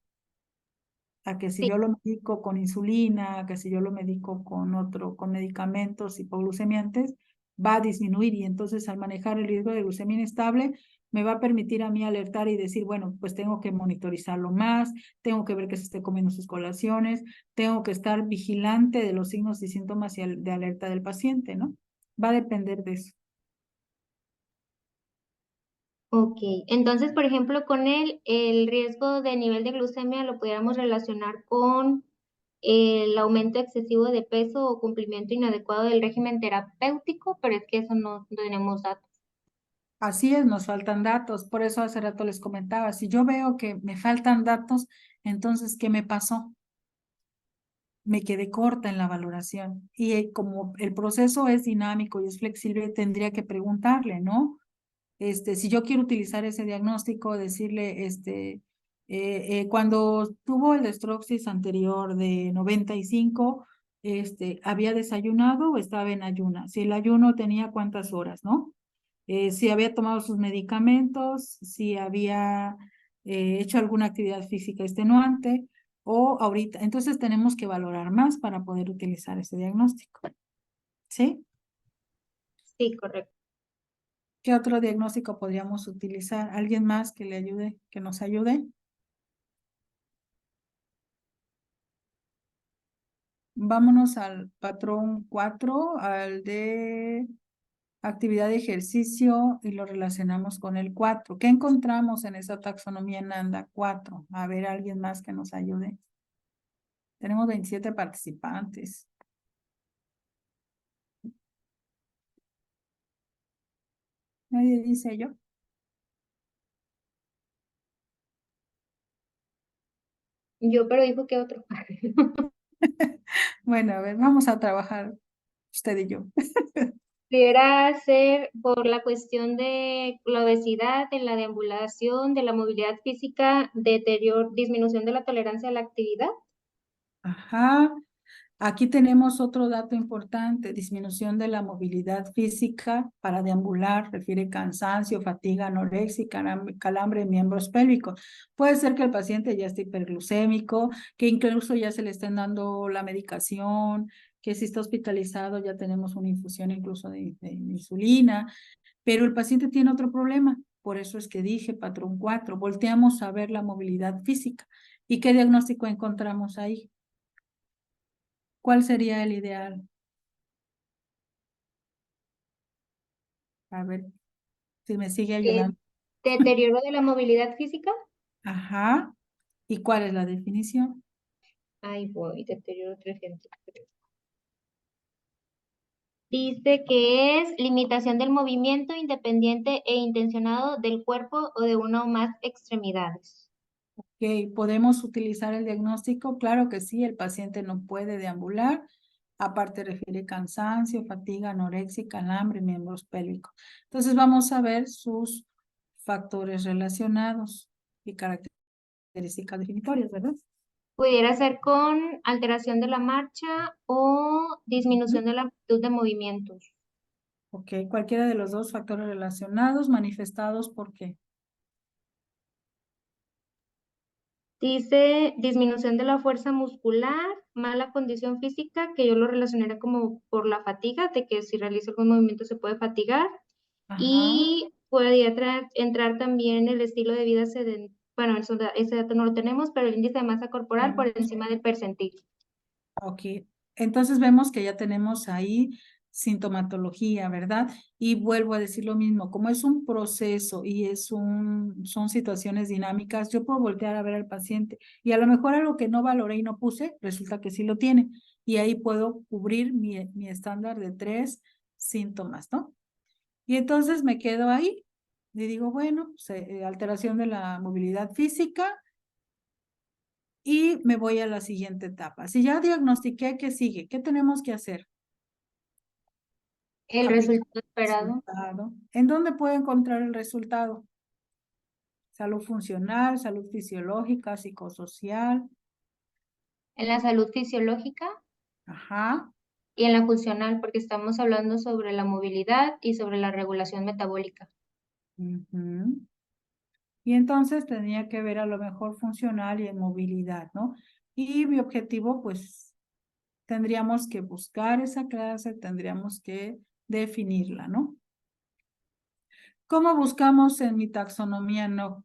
A que si Sí. yo lo medico con insulina, a que si yo lo medico con medicamentos hipoglucemiantes, va a disminuir y entonces al manejar el riesgo de glucemia inestable, me va a permitir a mí alertar y decir, bueno, pues tengo que monitorizarlo más, tengo que ver que se esté comiendo sus colaciones, tengo que estar vigilante de los signos y síntomas de alerta del paciente, ¿no? Va a depender de eso. Ok, entonces, por ejemplo, con el riesgo de nivel de glucemia lo pudiéramos relacionar con el aumento excesivo de peso o cumplimiento inadecuado del régimen terapéutico, pero es que eso no tenemos datos. Así es, nos faltan datos, por eso hace rato les comentaba, si yo veo que me faltan datos, entonces, ¿qué me pasó? Me quedé corta en la valoración. Y como el proceso es dinámico y es flexible, tendría que preguntarle, ¿no? Si yo quiero utilizar ese diagnóstico, decirle, cuando tuvo el Dextroxis anterior de 95, ¿había desayunado o estaba en ayuna? Si el ayuno tenía cuántas horas, ¿no? Si había tomado sus medicamentos, si había hecho alguna actividad física extenuante o ahorita. Entonces tenemos que valorar más para poder utilizar ese diagnóstico. ¿Sí? Sí, correcto. ¿Qué otro diagnóstico podríamos utilizar? ¿Alguien más que le ayude, que nos ayude? Vámonos al patrón 4, al de actividad de ejercicio y lo relacionamos con el 4. ¿Qué encontramos en esa taxonomía Nanda 4? A ver, alguien más que nos ayude. Tenemos 27 participantes. Nadie dice yo. Yo, pero dijo que otro. Bueno, a ver, vamos a trabajar usted y yo. Pudiera ser por la cuestión de la obesidad, de la deambulación, de la movilidad física, disminución de la tolerancia a la actividad. Ajá. Aquí tenemos otro dato importante, disminución de la movilidad física para deambular, refiere cansancio, fatiga, anorexia, calambre en miembros pélvicos. Puede ser que el paciente ya esté hiperglucémico, que incluso ya se le estén dando la medicación, que si está hospitalizado ya tenemos una infusión incluso de insulina, pero el paciente tiene otro problema. Por eso es que dije patrón 4, volteamos a ver la movilidad física. ¿Y qué diagnóstico encontramos ahí? ¿Cuál sería el ideal? A ver, si me sigue ayudando. Deterioro de la movilidad física. Ajá. ¿Y cuál es la definición? Ahí voy, deterioro 303. Dice que es limitación del movimiento independiente e intencionado del cuerpo o de una o más extremidades. Ok, ¿podemos utilizar el diagnóstico? Claro que sí, el paciente no puede deambular. Aparte refiere cansancio, fatiga, anorexia, calambre, miembros pélvicos. Entonces vamos a ver sus factores relacionados y características definitorias, ¿verdad? Pudiera ser con alteración de la marcha o disminución de la amplitud de movimientos. Ok, cualquiera de los dos factores relacionados manifestados por qué. Dice disminución de la fuerza muscular, mala condición física, que yo lo relacionaría como por la fatiga, de que si realiza algún movimiento se puede fatigar. Ajá. Y podría entrar también el estilo de vida sedentario. Bueno, ese dato no lo tenemos, pero el índice de masa corporal por encima del percentil. Ok, entonces vemos que ya tenemos ahí sintomatología, ¿verdad? Y vuelvo a decir lo mismo, como es un proceso y son situaciones dinámicas, yo puedo voltear a ver al paciente y a lo mejor algo que no valoré y no puse, resulta que sí lo tiene. Y ahí puedo cubrir mi estándar de 3 síntomas, ¿no? Y entonces me quedo ahí y digo, bueno, pues, alteración de la movilidad física, y me voy a la siguiente etapa. Si ya diagnostiqué, ¿qué sigue? ¿Qué tenemos que hacer? El Aplicar resultado esperado resultado. ¿En dónde puedo encontrar el resultado? Salud funcional, salud fisiológica, psicosocial. en la salud fisiológica Ajá. y en la funcional, porque estamos hablando sobre la movilidad y sobre la regulación metabólica. Ujú. Y entonces tenía que ver a lo mejor funcional y en movilidad, ¿no? Y mi objetivo, pues, tendríamos que buscar esa clase, tendríamos que definirla, ¿no? ¿Cómo buscamos en mi taxonomía? No.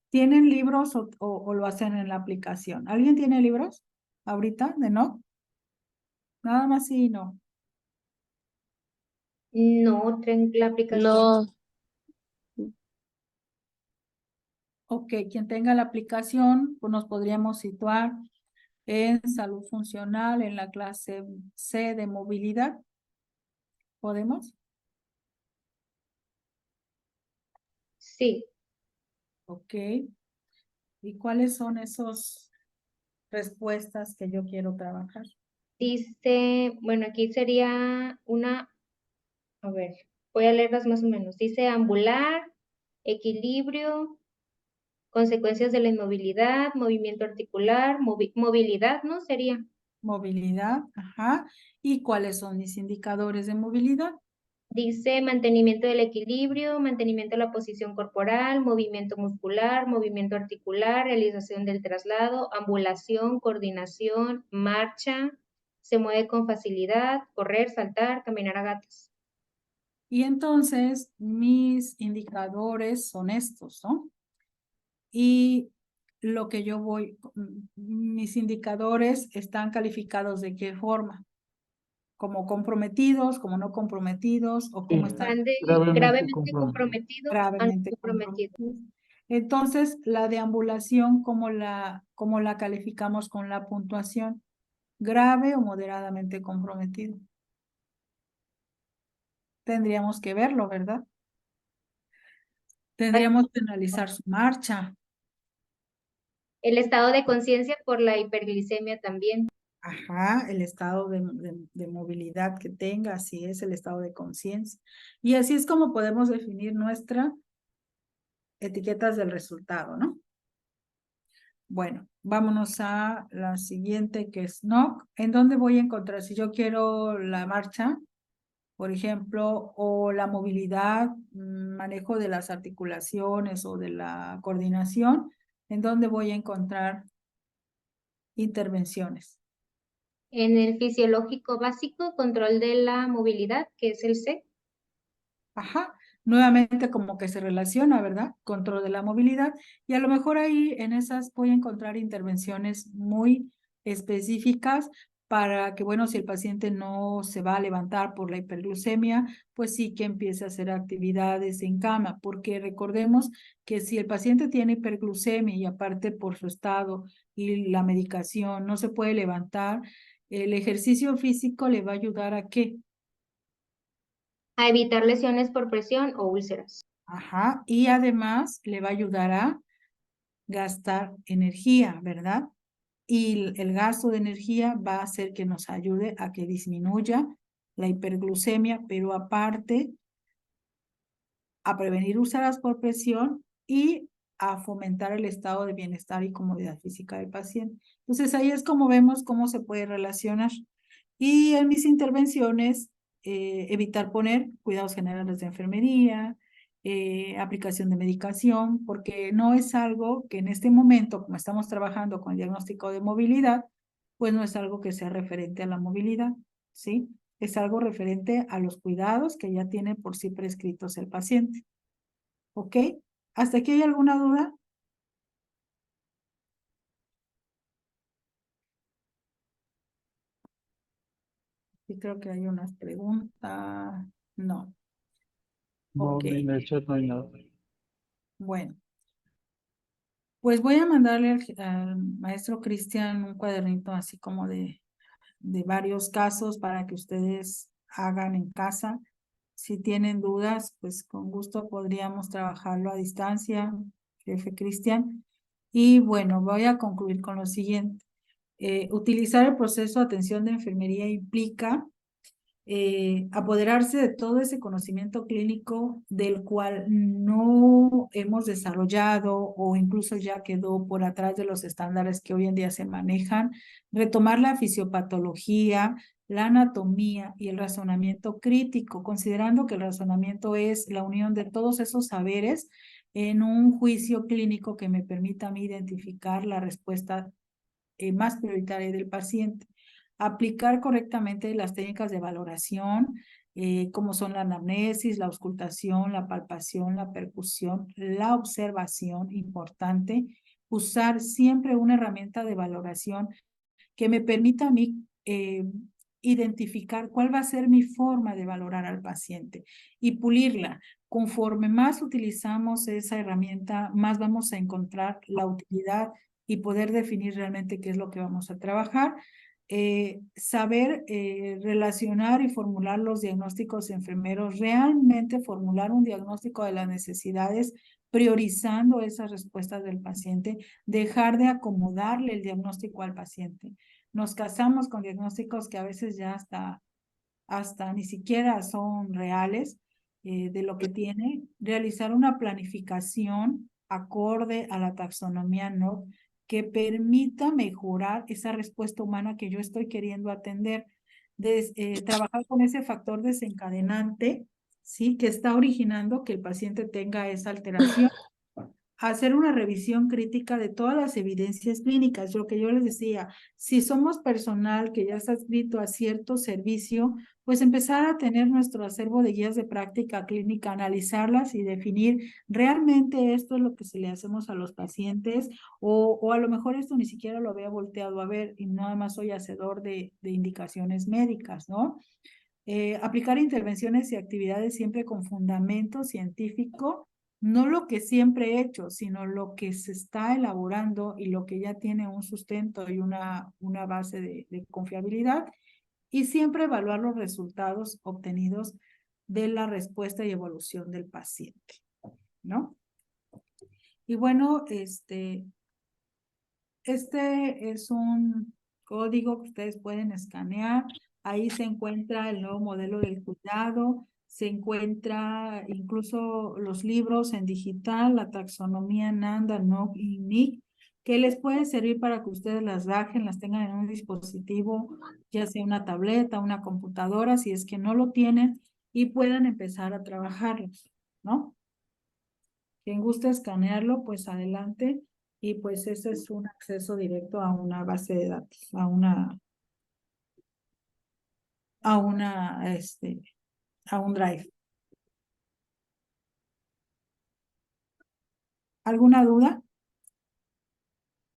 ¿Tienen libros o lo hacen en la aplicación? ¿Alguien tiene libros ahorita de no? Nada más sí y no. No, la aplicación. No, Ok, quien tenga la aplicación, pues nos podríamos situar en salud funcional, en la clase C de movilidad. ¿Podemos? Sí, Ok. ¿Y cuáles son esas respuestas que yo quiero trabajar? dice, bueno, aquí sería a ver, voy a leerlas más o menos. Dice ambular, equilibrio, consecuencias de la inmovilidad, movimiento articular, movilidad, ¿no? Sería. Movilidad, ajá. ¿Y cuáles son mis indicadores de movilidad? Dice mantenimiento del equilibrio, mantenimiento de la posición corporal, movimiento muscular, movimiento articular, realización del traslado, ambulación, coordinación, marcha, se mueve con facilidad, correr, saltar, caminar a gatas. Y entonces mis indicadores son estos, ¿no? Y lo que yo mis indicadores están calificados ¿de qué forma? ¿Como comprometidos, como no comprometidos o cómo Sí, están gravemente Gravemente comprometido. comprometidos, gravemente comprometidos. comprometidos? Entonces, la deambulación, cómo la calificamos con la puntuación? ¿Grave o moderadamente comprometido? Tendríamos que verlo, ¿verdad? Tendríamos que analizar su marcha. El estado de conciencia por la hiperglicemia también. Ajá, el estado de movilidad que tenga, así es el estado de conciencia. Y así es como podemos definir nuestras etiquetas del resultado, ¿no? Bueno, vámonos a la siguiente que es NOC. ¿En dónde voy a encontrar? Si yo quiero la marcha, por ejemplo, o la movilidad, manejo de las articulaciones o de la coordinación, ¿en dónde voy a encontrar intervenciones? En el fisiológico básico, control de la movilidad, que es el C. Ajá, nuevamente como que se relaciona, ¿verdad? Control de la movilidad y a lo mejor ahí en esas voy a encontrar intervenciones muy específicas para que, bueno, si el paciente no se va a levantar por la hiperglucemia, pues sí que empiece a hacer actividades en cama, porque recordemos que si el paciente tiene hiperglucemia y aparte por su estado y la medicación no se puede levantar, el ejercicio físico le va a ayudar a ¿qué? A evitar lesiones por presión o úlceras. Ajá, y además le va a ayudar a gastar energía, ¿verdad? Y el gasto de energía va a hacer que nos ayude a que disminuya la hiperglucemia, pero aparte a prevenir úlceras por presión y a fomentar el estado de bienestar y comodidad física del paciente. Entonces ahí es como vemos cómo se puede relacionar. Y en mis intervenciones, evitar poner cuidados generales de enfermería, aplicación de medicación, porque no es algo que en este momento, como estamos trabajando con el diagnóstico de movilidad, pues no es algo que sea referente a la movilidad, ¿sí? Es algo referente a los cuidados que ya tiene por sí prescritos el paciente. ¿Ok? ¿Hasta aquí hay alguna duda? Sí, creo que hay unas preguntas. No. No, Ok. en el chat no hay nada. Bueno. Pues voy a mandarle al maestro Cristian un cuadernito así como de varios casos para que ustedes hagan en casa. Si tienen dudas, pues con gusto podríamos trabajarlo a distancia, jefe Cristian. Y bueno, voy a concluir con lo siguiente. Utilizar el proceso de atención de enfermería implica apoderarse de todo ese conocimiento clínico del cual no hemos desarrollado o incluso ya quedó por atrás de los estándares que hoy en día se manejan, retomar la fisiopatología, la anatomía y el razonamiento crítico, considerando que el razonamiento es la unión de todos esos saberes en un juicio clínico que me permita a mí identificar la respuesta más prioritaria del paciente. Aplicar correctamente las técnicas de valoración, como son la anamnesis, la auscultación, la palpación, la percusión, la observación, importante. Usar siempre una herramienta de valoración que me permita a mí identificar cuál va a ser mi forma de valorar al paciente y pulirla. Conforme más utilizamos esa herramienta, más vamos a encontrar la utilidad y poder definir realmente qué es lo que vamos a trabajar. Saber relacionar y formular los diagnósticos enfermeros, realmente formular un diagnóstico de las necesidades, priorizando esas respuestas del paciente, dejar de acomodarle el diagnóstico al paciente. Nos casamos con diagnósticos que a veces ya hasta ni siquiera son reales de lo que tiene. Realizar una planificación acorde a la taxonomía NOC que permita mejorar esa respuesta humana que yo estoy queriendo atender. Trabajar con ese factor desencadenante, ¿sí? Que está originando que el paciente tenga esa alteración. Hacer una revisión crítica de todas las evidencias clínicas. Lo que yo les decía, si somos personal que ya está adscrito a cierto servicio, pues empezar a tener nuestro acervo de guías de práctica clínica, analizarlas y definir realmente esto es lo que se le hacemos a los pacientes o a lo mejor esto ni siquiera lo había volteado a ver y nada más soy hacedor de indicaciones médicas, ¿no? Aplicar intervenciones y actividades siempre con fundamento científico, no lo que siempre he hecho, sino lo que se está elaborando y lo que ya tiene un sustento y una base de confiabilidad, y siempre evaluar los resultados obtenidos de la respuesta y evolución del paciente, ¿no? Y bueno, este es un código que ustedes pueden escanear. Ahí se encuentra el nuevo modelo del cuidado, se encuentra incluso los libros en digital, la taxonomía NANDA, NOC y NIC, que les puede servir para que ustedes las bajen, las tengan en un dispositivo, ya sea una tableta, una computadora, si es que no lo tienen, y puedan empezar a trabajarlos, ¿no? Quien gusta escanearlo, pues adelante. Y pues ese es un acceso directo a una base de datos, a un drive. ¿Alguna duda?